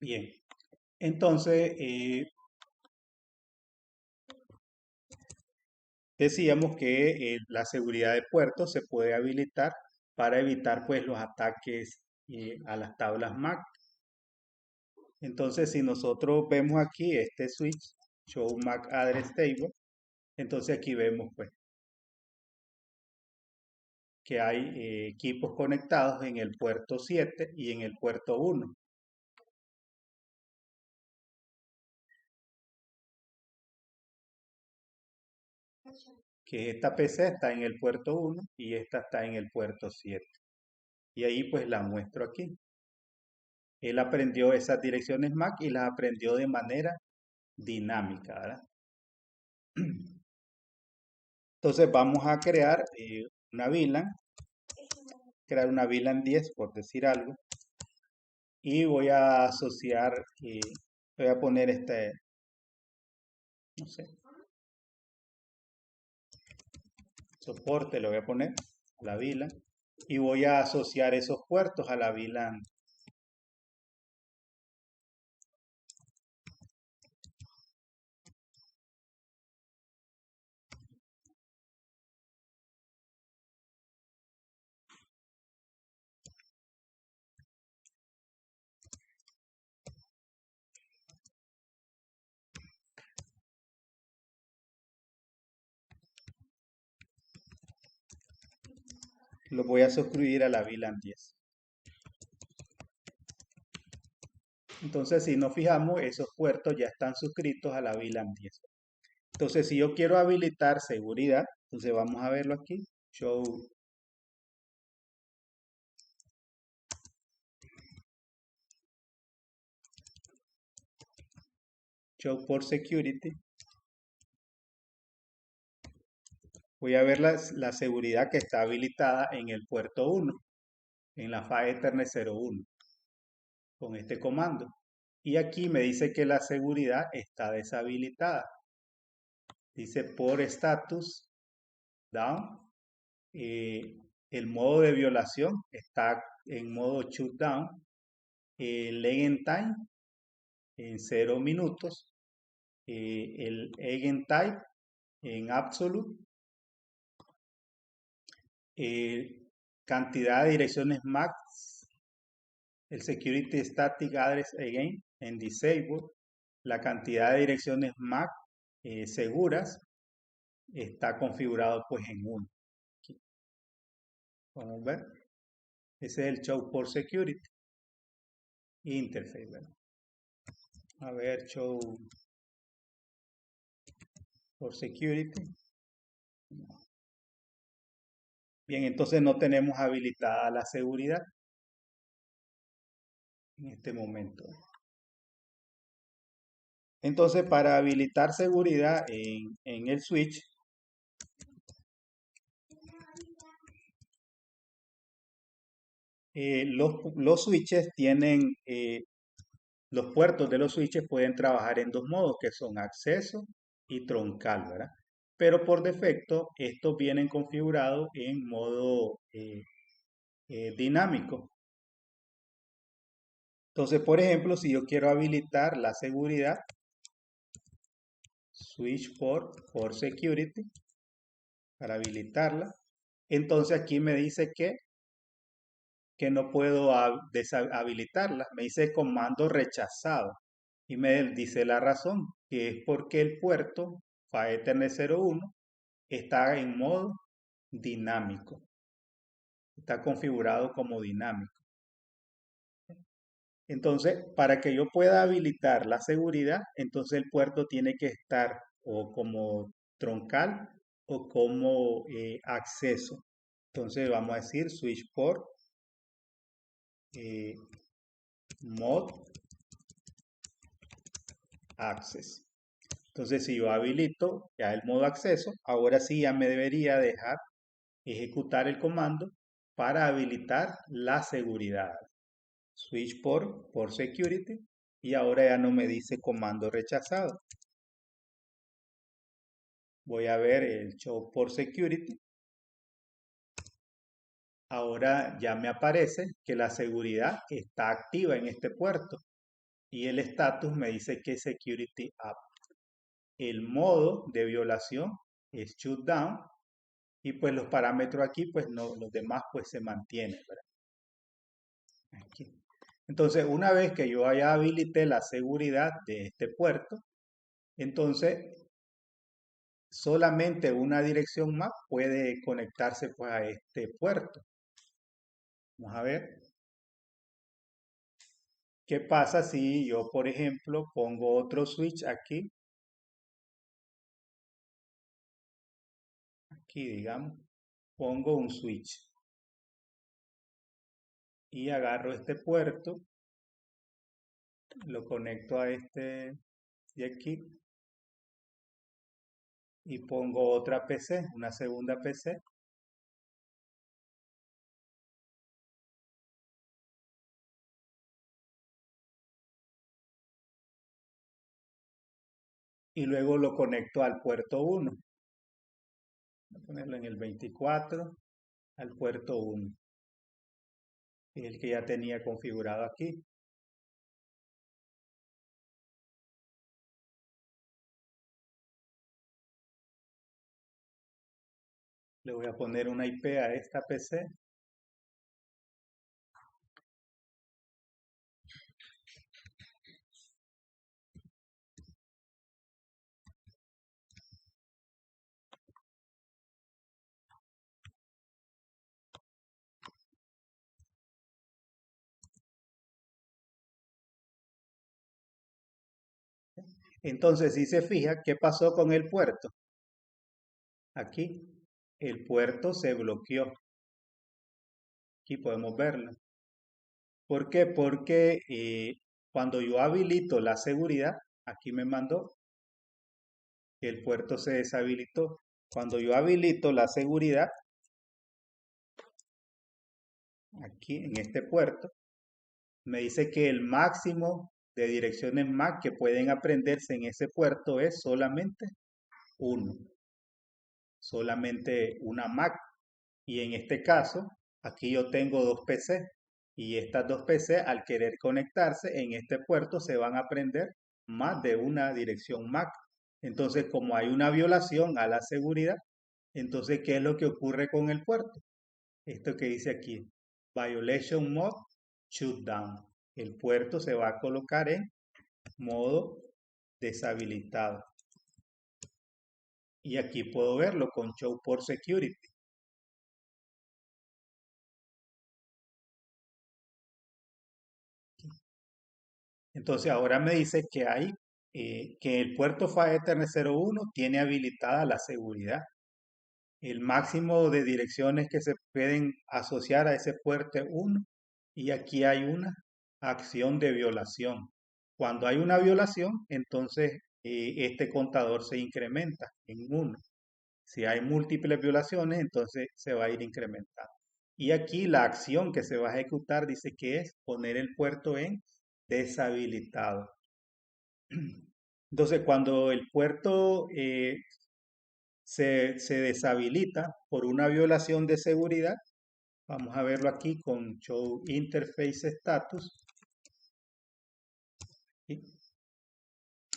Bien, entonces decíamos que la seguridad de puertos se puede habilitar para evitar pues los ataques a las tablas MAC. Entonces, si nosotros vemos aquí este switch, Show MAC Address Table, entonces aquí vemos pues que hay equipos conectados en el puerto 7 y en el puerto 1, que esta PC está en el puerto 1 y esta está en el puerto 7. Y ahí pues la muestro aquí. Él aprendió esas direcciones MAC y las aprendió de manera dinámica, ¿verdad? Entonces vamos a crear una VLAN, crear una VLAN 10 por decir algo, y voy a asociar, voy a poner este, no sé, soporte, lo voy a poner a la VLAN, y voy a asociar esos puertos a la VLAN. Lo voy a suscribir a la VLAN 10. Entonces, si nos fijamos, esos puertos ya están suscritos a la VLAN 10. Entonces, si yo quiero habilitar seguridad, entonces vamos a verlo aquí. Show por security. Voy a ver la seguridad que está habilitada en el puerto 1, en la PHY Ethernet 01, con este comando. Y aquí me dice que la seguridad está deshabilitada. Dice por status down. El modo de violación está en modo shutdown. El time en 0 minutos. El type en absolute. Cantidad de direcciones MAC. El security static address again en disable. La cantidad de direcciones MAC seguras está configurado pues en 1. Vamos a ver. Ese es el show por security. Interface, ¿verdad? A ver, show por security. Bien, entonces no tenemos habilitada la seguridad en este momento. Entonces, para habilitar seguridad en el switch, los switches tienen, los puertos de los switches pueden trabajar en dos modos, que son acceso y troncal, ¿verdad? Pero por defecto, estos vienen configurados en modo dinámico. Entonces, por ejemplo, si yo quiero habilitar la seguridad, switch por security, para habilitarla, entonces aquí me dice que no puedo deshabilitarla. Me dice comando rechazado. Y me dice la razón, que es porque el puerto PHY Ethernet 01 está en modo dinámico. Está configurado como dinámico. Entonces, para que yo pueda habilitar la seguridad, entonces el puerto tiene que estar o como troncal o como acceso. Entonces vamos a decir switch port mod access. Entonces, si yo habilito ya el modo acceso, ahora sí ya me debería dejar ejecutar el comando para habilitar la seguridad. Switch por security y ahora ya no me dice comando rechazado. Voy a ver el show por security. Ahora ya me aparece que la seguridad está activa en este puerto y el status me dice que security up. El modo de violación es shutdown y pues los parámetros aquí, pues no, los demás pues se mantienen, ¿verdad? Aquí. Entonces, una vez que yo haya habilité la seguridad de este puerto, entonces solamente una dirección MAC puede conectarse pues a este puerto. Vamos a ver qué pasa si yo, por ejemplo, pongo otro switch aquí, digamos, pongo un switch y agarro este puerto, lo conecto a este de aquí y pongo otra PC, una segunda PC. Y luego lo conecto al puerto 1. Voy a ponerlo en el 24, al puerto 1, el que ya tenía configurado aquí. Le voy a poner una IP a esta PC. Entonces, si se fija, ¿qué pasó con el puerto? Aquí, el puerto se bloqueó. Aquí podemos verlo. ¿Por qué? Porque cuando yo habilito la seguridad, aquí me mandó que el puerto se deshabilitó. Cuando yo habilito la seguridad, aquí en este puerto, me dice que el máximo de direcciones MAC que pueden aprenderse en ese puerto es solamente uno, solamente una MAC. Y en este caso, aquí yo tengo dos PC y estas dos PC al querer conectarse en este puerto se van a aprender más de una dirección MAC. Entonces, como hay una violación a la seguridad, entonces, ¿qué es lo que ocurre con el puerto? Esto que dice aquí, Violation Mode Shutdown. El puerto se va a colocar en modo deshabilitado. Y aquí puedo verlo con Show Port Security. Entonces ahora me dice que hay que el puerto PHY Ethernet 01 tiene habilitada la seguridad. El máximo de direcciones que se pueden asociar a ese puerto es 1 y aquí hay una acción de violación. Cuando hay una violación, entonces este contador se incrementa en 1. Si hay múltiples violaciones, entonces se va a ir incrementando. Y aquí la acción que se va a ejecutar dice que es poner el puerto en deshabilitado. Entonces, cuando el puerto se deshabilita por una violación de seguridad, vamos a verlo aquí con Show Interface Status. ¿Sí?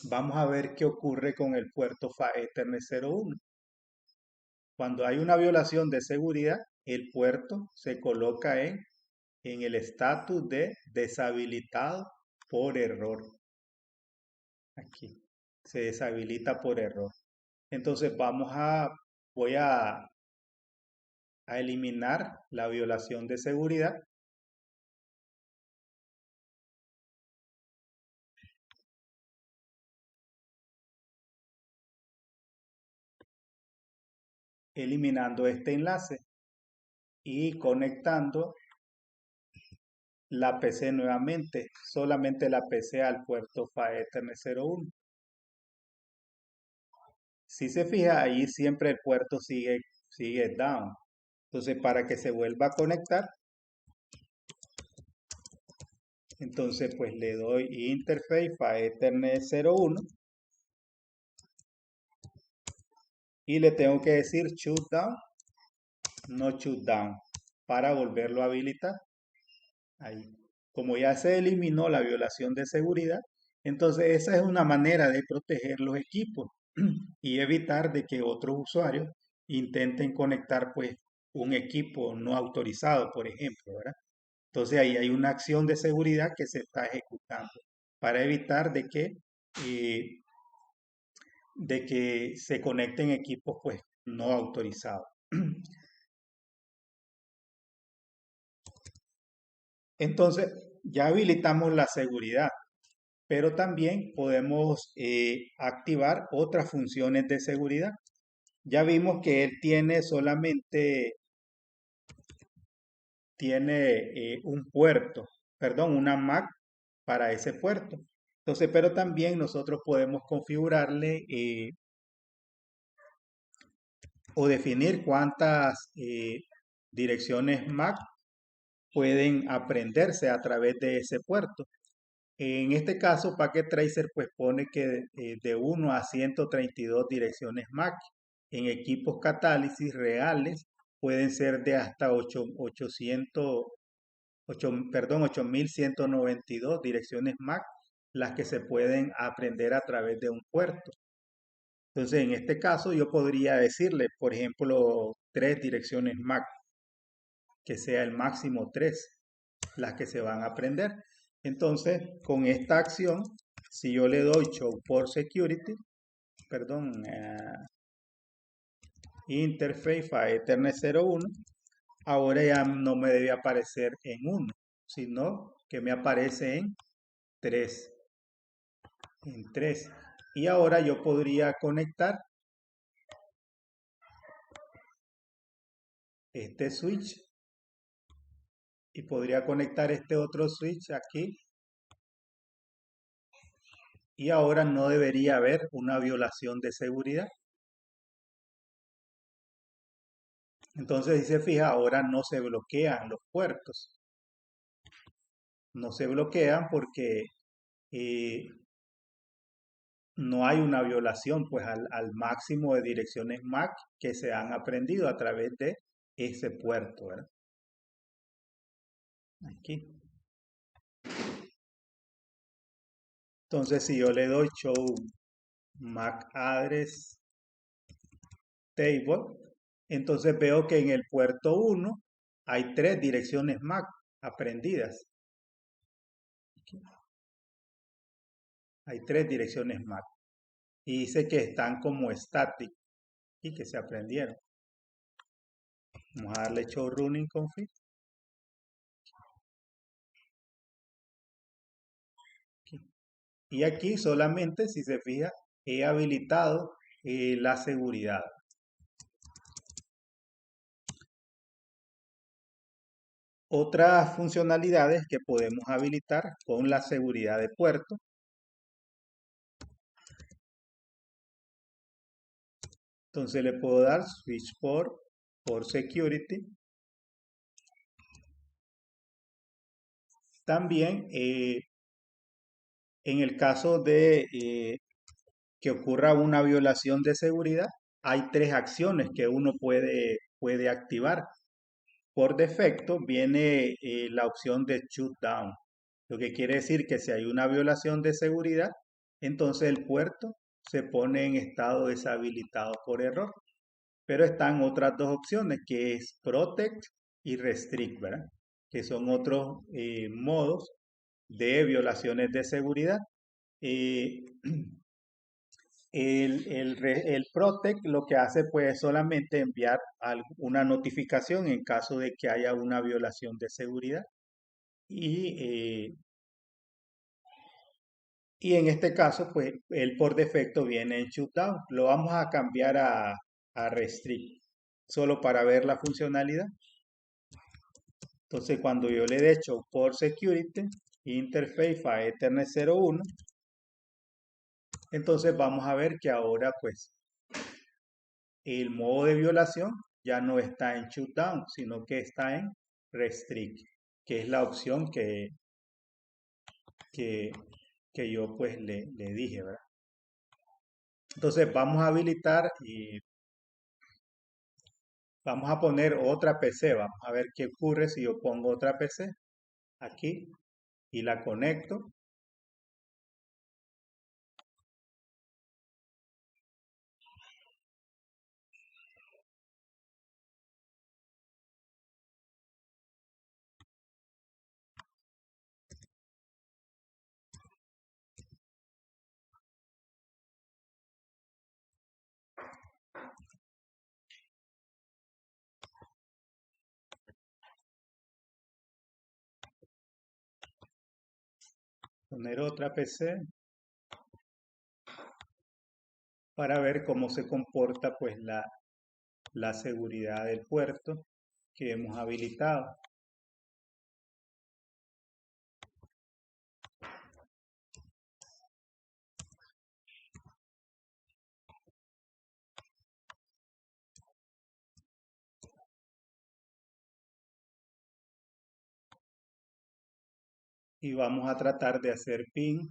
Vamos a ver qué ocurre con el puerto PHY Ethernet 01. Cuando hay una violación de seguridad, el puerto se coloca en el estatus de deshabilitado por error. Aquí se deshabilita por error. Entonces voy a eliminar la violación de seguridad. Eliminando este enlace y conectando la PC nuevamente, solamente la PC al puerto PHY Ethernet 01. Si se fija, ahí siempre el puerto sigue down. Entonces, para que se vuelva a conectar, entonces pues le doy Interface PHY Ethernet 01 y le tengo que decir shutdown, no shutdown, para volverlo a habilitar. Ahí. como ya se eliminó la violación de seguridad, entonces esa es una manera de proteger los equipos y evitar de que otros usuarios intenten conectar pues un equipo no autorizado, por ejemplo, ¿verdad? Entonces ahí hay una acción de seguridad que se está ejecutando para evitar eh, de que se conecten equipos pues no autorizados. Entonces ya habilitamos la seguridad, pero también podemos activar otras funciones de seguridad. Ya vimos que él tiene solamente un puerto, perdón, una MAC para ese puerto. Entonces, pero también nosotros podemos configurarle o definir cuántas direcciones MAC pueden aprenderse a través de ese puerto. En este caso, Packet Tracer pues pone que de 1 a 132 direcciones MAC. En equipos catálisis reales pueden ser de hasta 8.192 direcciones MAC las que se pueden aprender a través de un puerto. Entonces, en este caso, yo podría decirle, por ejemplo, 3 direcciones MAC, que sea el máximo 3 las que se van a aprender. Entonces, con esta acción, si yo le doy Show for Security, perdón, Interface a Ethernet 01, ahora ya no me debe aparecer en 1, sino que me aparece en 3. En 3. Y ahora yo podría conectar este switch y podría conectar este otro switch aquí. Y ahora no debería haber una violación de seguridad. Entonces, si se fija, ahora no se bloquean los puertos. No se bloquean porque eh, no hay una violación pues al máximo de direcciones MAC que se han aprendido a través de ese puerto, ¿verdad? Aquí. Entonces, si yo le doy Show MAC Address Table, entonces veo que en el puerto 1 hay 3 direcciones MAC aprendidas. Hay 3 direcciones MAC. Y dice que están como static y que se aprendieron. Vamos a darle Show Running Config. Y aquí solamente, si se fija, he habilitado la seguridad. Otras funcionalidades que podemos habilitar con la seguridad de puerto. Entonces le puedo dar Switch por Security. También en el caso de que ocurra una violación de seguridad, hay 3 acciones que uno puede activar. Por defecto viene la opción de shutdown, lo que quiere decir que si hay una violación de seguridad, entonces el puerto se pone en estado deshabilitado por error. Pero están otras 2 opciones, que es protect y restrict, ¿verdad? Que son otros modos de violaciones de seguridad. Eh, el Protect lo que hace pues es solamente enviar una notificación en caso de que haya una violación de seguridad. Y en este caso pues él por defecto viene en shutdown. Lo vamos a cambiar a restrict, solo para ver la funcionalidad. Entonces cuando yo le dé show por security, interface a Ethernet 01, entonces vamos a ver que ahora pues el modo de violación ya no está en shutdown, sino que está en restrict, que es la opción que, que yo pues le dije, ¿verdad? Entonces vamos a habilitar y vamos a poner otra PC. Vamos a ver qué ocurre si yo pongo otra PC aquí. y la conecto. Poner otra PC para ver cómo se comporta pues la seguridad del puerto que hemos habilitado. Y vamos a tratar de hacer ping.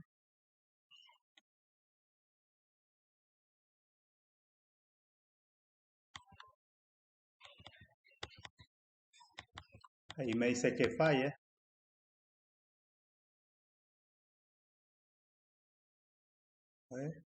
Ahí me dice que falla. A ver.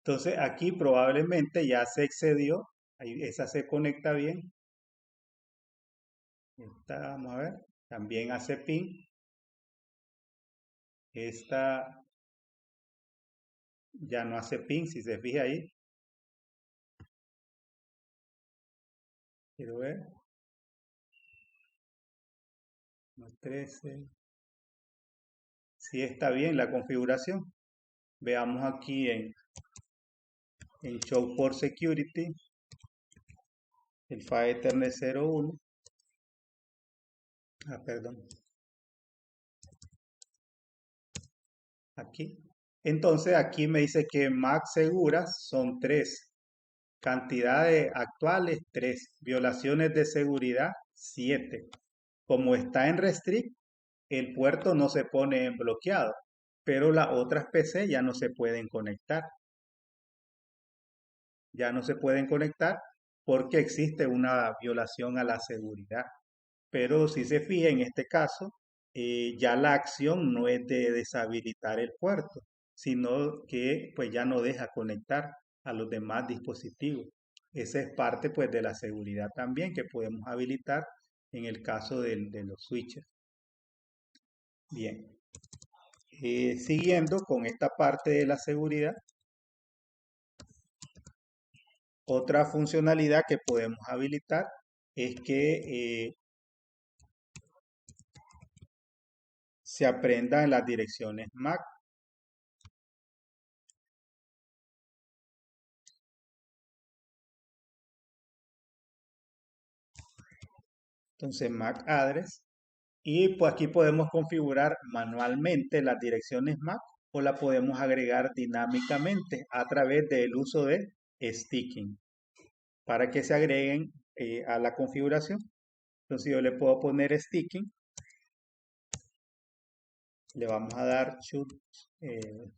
Entonces aquí probablemente ya se excedió. Ahí esa se conecta bien. Esta, vamos a ver. También hace ping. Esta ya no hace ping, si se fija ahí. Quiero ver. 13. Si está bien la configuración. Veamos aquí en Show for Security. El file Ethernet 01. Perdón. Aquí. Entonces aquí me dice que MAC seguras son 3. Cantidades actuales 3. Violaciones de seguridad 7. Como está en restrict, el puerto no se pone en bloqueado, pero las otras PC ya no se pueden conectar. Ya no se pueden conectar porque existe una violación a la seguridad. Pero si se fija en este caso, ya la acción no es de deshabilitar el puerto, sino que pues ya no deja conectar a los demás dispositivos. Esa es parte pues de la seguridad también que podemos habilitar en el caso de los switches. Bien, siguiendo con esta parte de la seguridad, otra funcionalidad que podemos habilitar es que se aprenda en las direcciones MAC. Entonces MAC address. Y pues aquí podemos configurar manualmente las direcciones MAC o la podemos agregar dinámicamente a través del uso de sticking para que se agreguen a la configuración. Entonces yo le puedo poner sticking. Le vamos a dar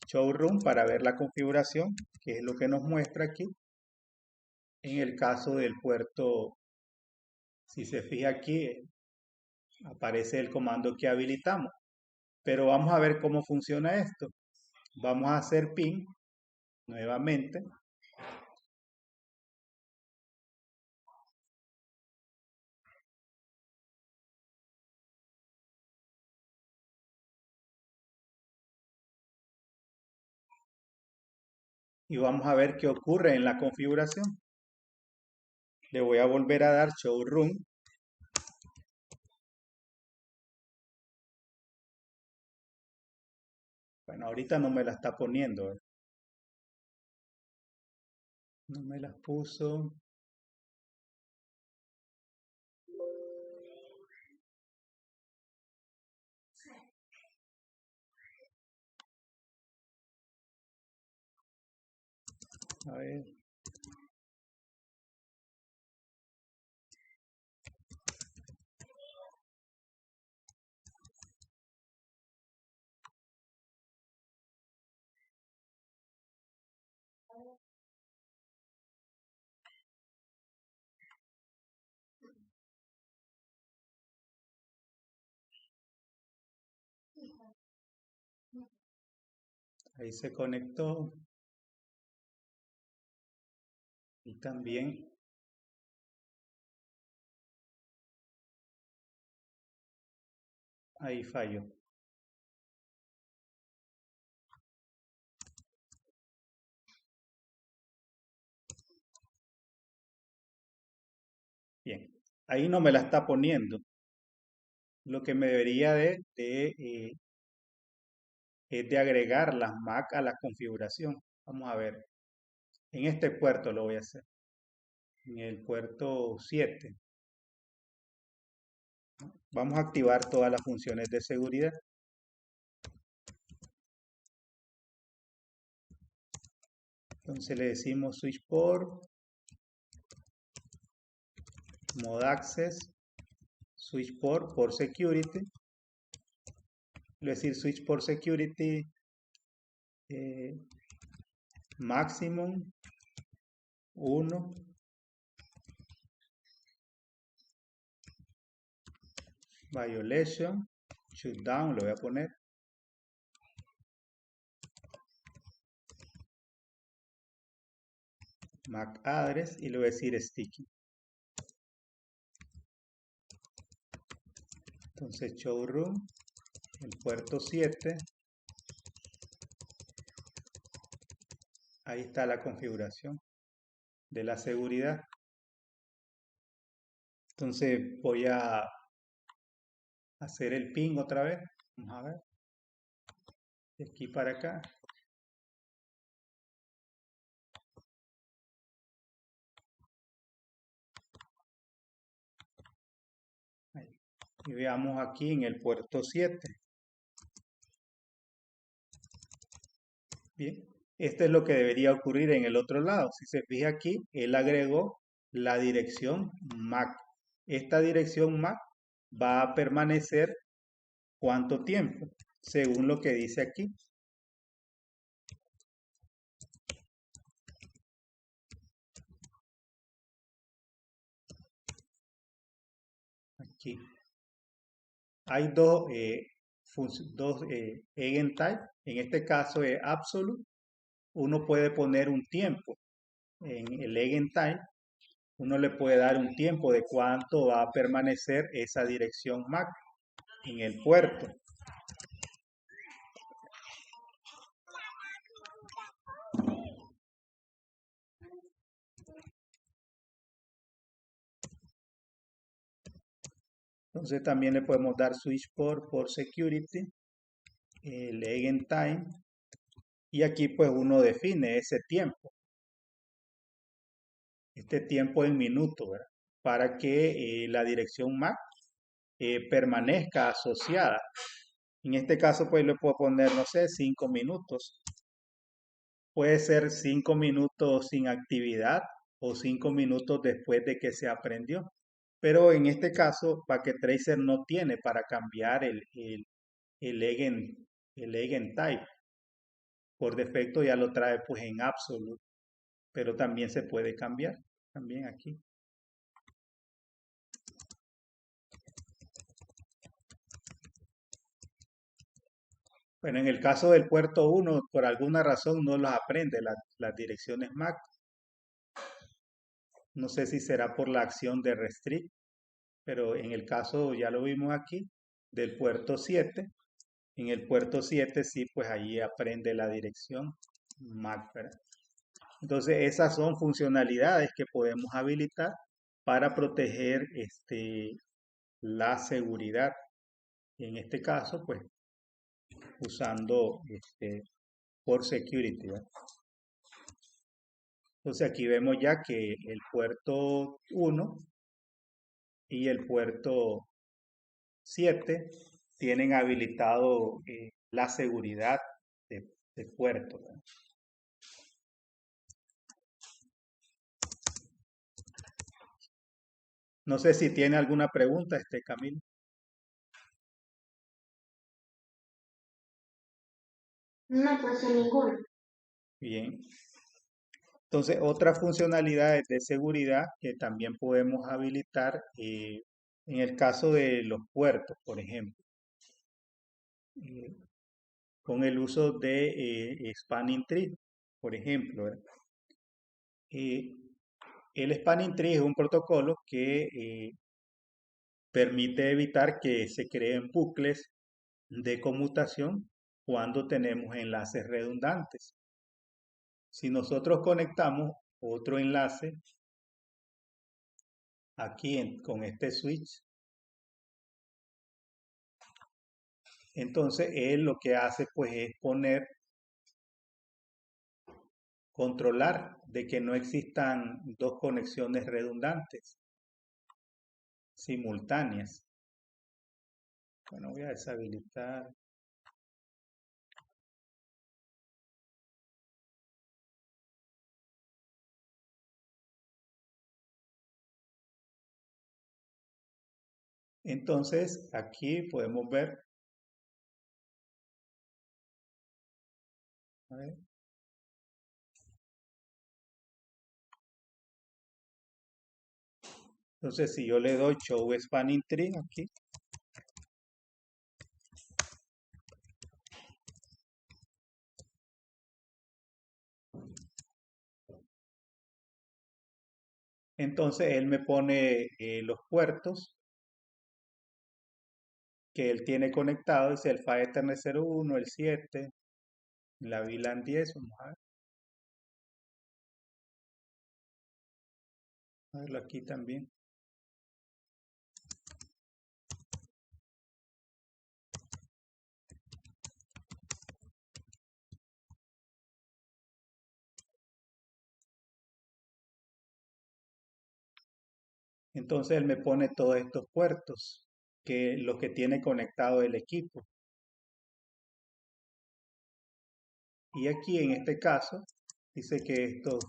showroom para ver la configuración, que es lo que nos muestra aquí. En el caso del puerto, si se fija aquí, aparece el comando que habilitamos. Pero vamos a ver cómo funciona esto. Vamos a hacer ping nuevamente. Y vamos a ver qué ocurre en la configuración. Le voy a volver a dar showroom. Bueno, ahorita no me la está poniendo. No me las puso. A ver. Ahí se conectó y también ahí falló. Bien, ahí no me la está poniendo. Lo que me debería es de agregar las MAC a la configuración. Vamos a ver. En este puerto lo voy a hacer. En el puerto 7. Vamos a activar todas las funciones de seguridad. Entonces le decimos switch port, mode access, switch port security. Es decir, switch port security eh, maximum 1, violation, shutdown, lo voy a poner. MAC address y le voy a decir sticky. Entonces showroom, el puerto 7. Ahí está la configuración de la seguridad. Entonces voy a hacer el ping otra vez. Vamos a ver. De aquí para acá. Ahí. Y veamos aquí en el puerto 7. Bien. Esto es lo que debería ocurrir en el otro lado. Si se fija aquí, él agregó la dirección MAC. Esta dirección MAC va a permanecer ¿cuánto tiempo? Según lo que dice aquí. Aquí. Hay dos eigen type. En este caso es absolute. Uno puede poner un tiempo. En el eigen type, uno le puede dar un tiempo de cuánto va a permanecer esa dirección MAC en el puerto. Entonces también le podemos dar switch por security, el eigen time, y aquí pues uno define ese tiempo, este tiempo en minutos, ¿verdad? Para que la dirección MAC permanezca asociada. En este caso pues le puedo poner, no sé, 5 minutos. Puede ser 5 minutos sin actividad o 5 minutos después de que se aprendió. Pero en este caso, Packet Tracer no tiene para cambiar el eigen, el eigen type. Por defecto ya lo trae pues en absolute, pero también se puede cambiar, también aquí. Bueno, en el caso del puerto 1, por alguna razón no los aprende las direcciones MAC. No sé si será por la acción de restrict, pero en el caso, ya lo vimos aquí, del puerto 7. En el puerto 7 sí, pues ahí aprende la dirección MAC, ¿verdad? Entonces, esas son funcionalidades que podemos habilitar para proteger la seguridad. Y en este caso, pues, usando por security, ¿verdad? Entonces, aquí vemos ya que el puerto 1 y el puerto 7 tienen habilitado la seguridad de puerto, ¿verdad? No sé si tiene alguna pregunta, Camilo. No, pues ninguna. Bien. Entonces, otras funcionalidades de seguridad que también podemos habilitar en el caso de los puertos, por ejemplo. con el uso de Spanning Tree, por ejemplo, ¿verdad? Eh, el Spanning Tree es un protocolo que permite evitar que se creen bucles de conmutación cuando tenemos enlaces redundantes. Si nosotros conectamos otro enlace aquí con este switch, entonces él lo que hace pues es controlar de que no existan dos conexiones redundantes simultáneas. Bueno, voy a deshabilitar. Entonces aquí podemos ver, a ver, entonces si yo le doy Show Spanning Tree aquí, entonces él me pone los puertos que él tiene conectados, dice el PHY Ethernet 01, el 7, la VLAN 10, vamos a verlo aquí también. Entonces él me pone todos estos puertos, que los que tiene conectado el equipo. Y aquí en este caso dice que esto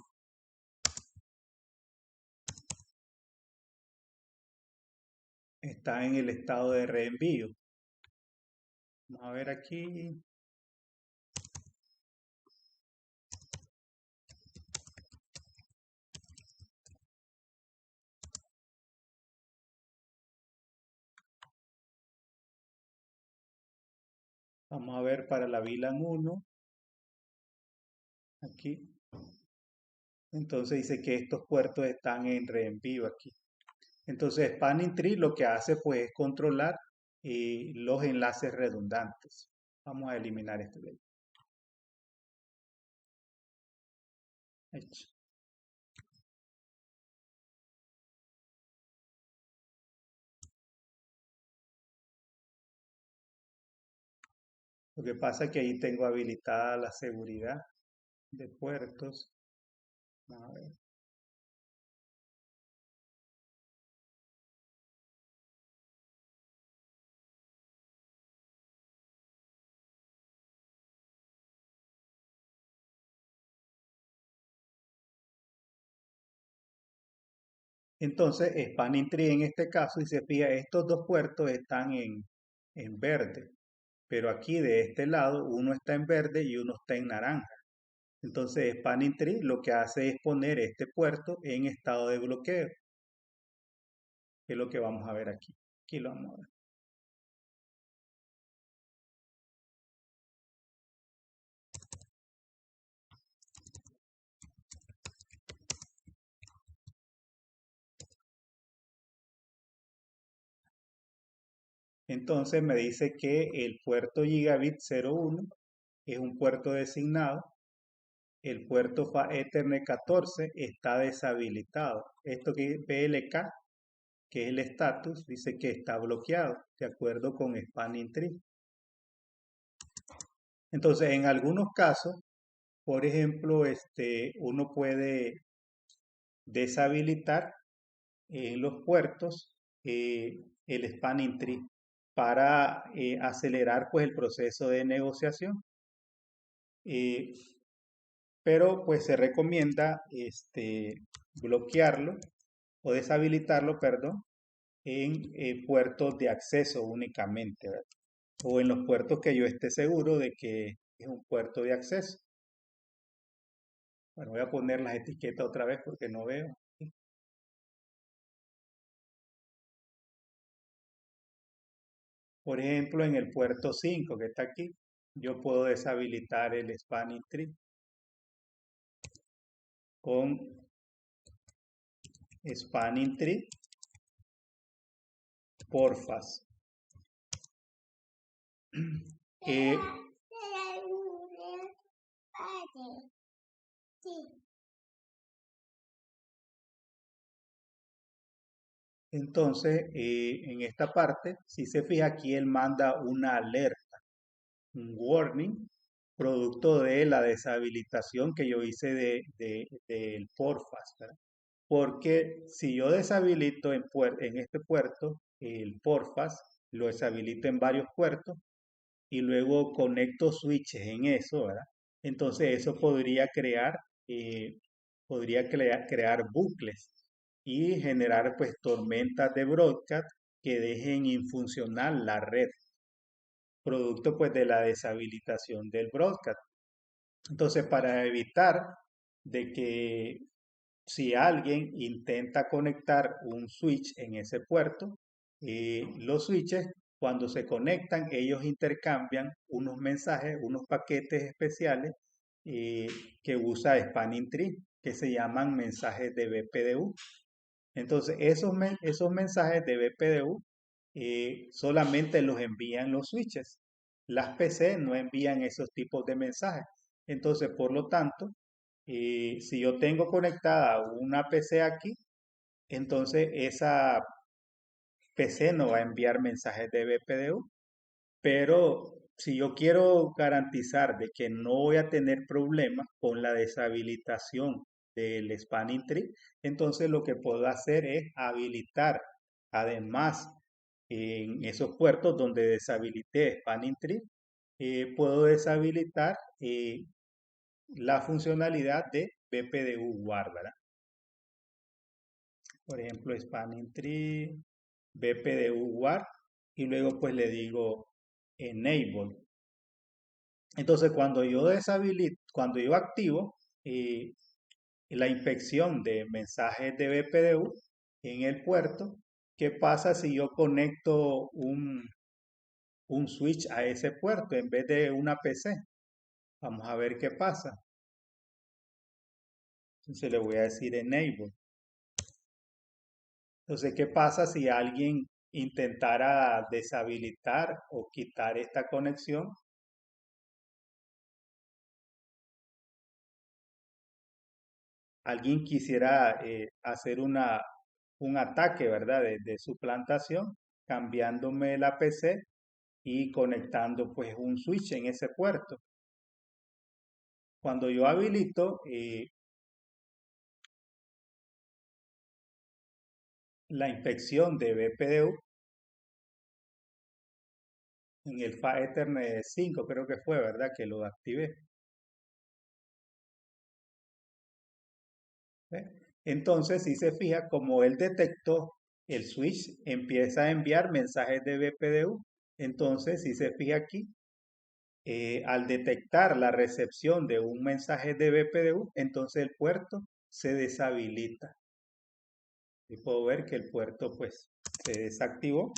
está en el estado de reenvío. Vamos a ver aquí. Vamos a ver para la VLAN 1. Aquí. Entonces dice que estos puertos están en reenvío aquí. Entonces Spanning Tree lo que hace pues es controlar los enlaces redundantes. Vamos a eliminar este de ahí. Hecho. Lo que pasa es que ahí tengo habilitada la seguridad de puertos. Vamos a ver. Entonces, Spanning Tree en este caso, y se fija, estos dos puertos están en verde, pero aquí de este lado uno está en verde y uno está en naranja. Entonces, Spanning Tree lo que hace es poner este puerto en estado de bloqueo, que es lo que vamos a ver aquí. Aquí lo vamos a ver. Entonces me dice que el puerto Gigabit 01 es un puerto designado. El puerto Ethernet 14 está deshabilitado. Esto que es PLK, que es el estatus, dice que está bloqueado, de acuerdo con Spanning Tree. Entonces, en algunos casos, por ejemplo, uno puede deshabilitar en los puertos el Spanning Tree para acelerar pues el proceso de negociación. Eh, pero pues se recomienda bloquearlo o deshabilitarlo, perdón, en puertos de acceso únicamente, ¿verdad? O en los puertos que yo esté seguro de que es un puerto de acceso. Bueno, voy a poner las etiquetas otra vez porque no veo. Por ejemplo, en el puerto 5 que está aquí, yo puedo deshabilitar el spanning tree con spanning tree porfas. Eh, entonces, en esta parte, si se fija aquí, él manda una alerta, un warning, producto de la deshabilitación que yo hice del porfas, ¿verdad? Porque si yo deshabilito en este puerto el porfas, lo deshabilito en varios puertos y luego conecto switches en eso, ¿verdad? Entonces eso eh, podría crear bucles y generar pues tormentas de broadcast que dejen infuncional la red, producto pues de la deshabilitación del broadcast. Entonces, para evitar de que si alguien intenta conectar un switch en ese puerto, los switches cuando se conectan, ellos intercambian unos mensajes, unos paquetes especiales eh, que usa Spanning Tree, que se llaman mensajes de BPDU. Entonces, esos mensajes de BPDU solamente los envían los switches. Las PC no envían esos tipos de mensajes. Entonces, por lo tanto, si yo tengo conectada una PC aquí, entonces esa PC no va a enviar mensajes de BPDU. Pero si yo quiero garantizar de que no voy a tener problemas con la deshabilitación del spanning tree, entonces lo que puedo hacer es habilitar, además, en esos puertos donde deshabilité spanning tree, puedo deshabilitar la funcionalidad de BPDU guard, ¿verdad? Por ejemplo, spanning tree, BPDU guard, y luego pues le digo enable. Entonces, cuando yo activo la inspección de mensajes de BPDU en el puerto, ¿qué pasa si yo conecto un switch a ese puerto en vez de una PC? Vamos a ver qué pasa. Entonces le voy a decir enable. Entonces, ¿qué pasa si alguien intentara deshabilitar o quitar esta conexión? Alguien quisiera hacer un ataque, ¿verdad? De suplantación, cambiándome la PC y conectando pues un switch en ese puerto. Cuando yo habilito la inspección de BPDU en el FA Ethernet 5, creo que fue, ¿verdad? Que lo activé. ¿Ve? Entonces, si se fija, como él detectó el switch, empieza a enviar mensajes de BPDU. Entonces, si se fija aquí, al detectar la recepción de un mensaje de BPDU, entonces el puerto se deshabilita. Y puedo ver que el puerto pues se desactivó.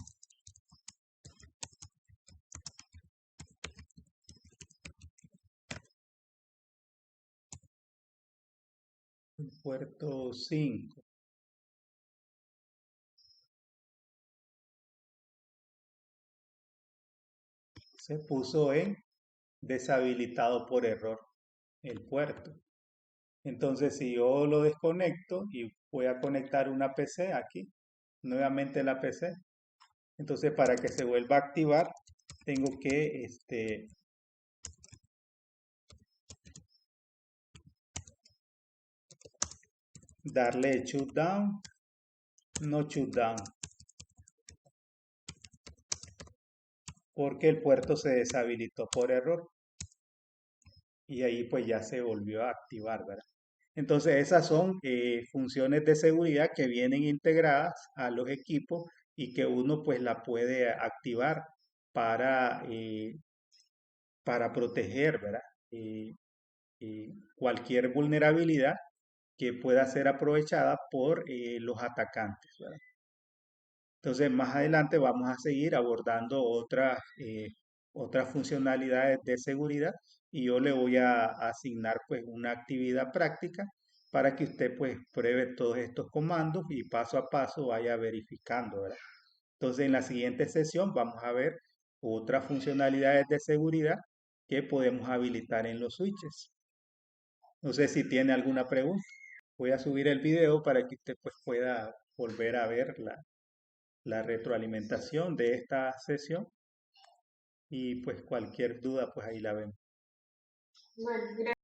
El puerto 5 se puso en deshabilitado por error el puerto. Entonces, si yo lo desconecto y voy a conectar una PC aquí, nuevamente la PC, entonces para que se vuelva a activar, tengo que darle shutdown, no shutdown, porque el puerto se deshabilitó por error y ahí pues ya se volvió a activar, ¿verdad? Entonces esas son funciones de seguridad que vienen integradas a los equipos y que uno pues la puede activar para, eh, para proteger, ¿verdad? Cualquier vulnerabilidad que pueda ser aprovechada por los atacantes, ¿verdad? Entonces más adelante vamos a seguir abordando otras otras funcionalidades de seguridad y yo le voy a asignar pues una actividad práctica para que usted pues pruebe todos estos comandos y paso a paso vaya verificando, ¿verdad? Entonces en la siguiente sesión vamos a ver otras funcionalidades de seguridad que podemos habilitar en los switches. No sé si tiene alguna pregunta. Voy a subir el video para que usted pues pueda volver a ver la retroalimentación de esta sesión y pues cualquier duda pues ahí la vemos. Bueno,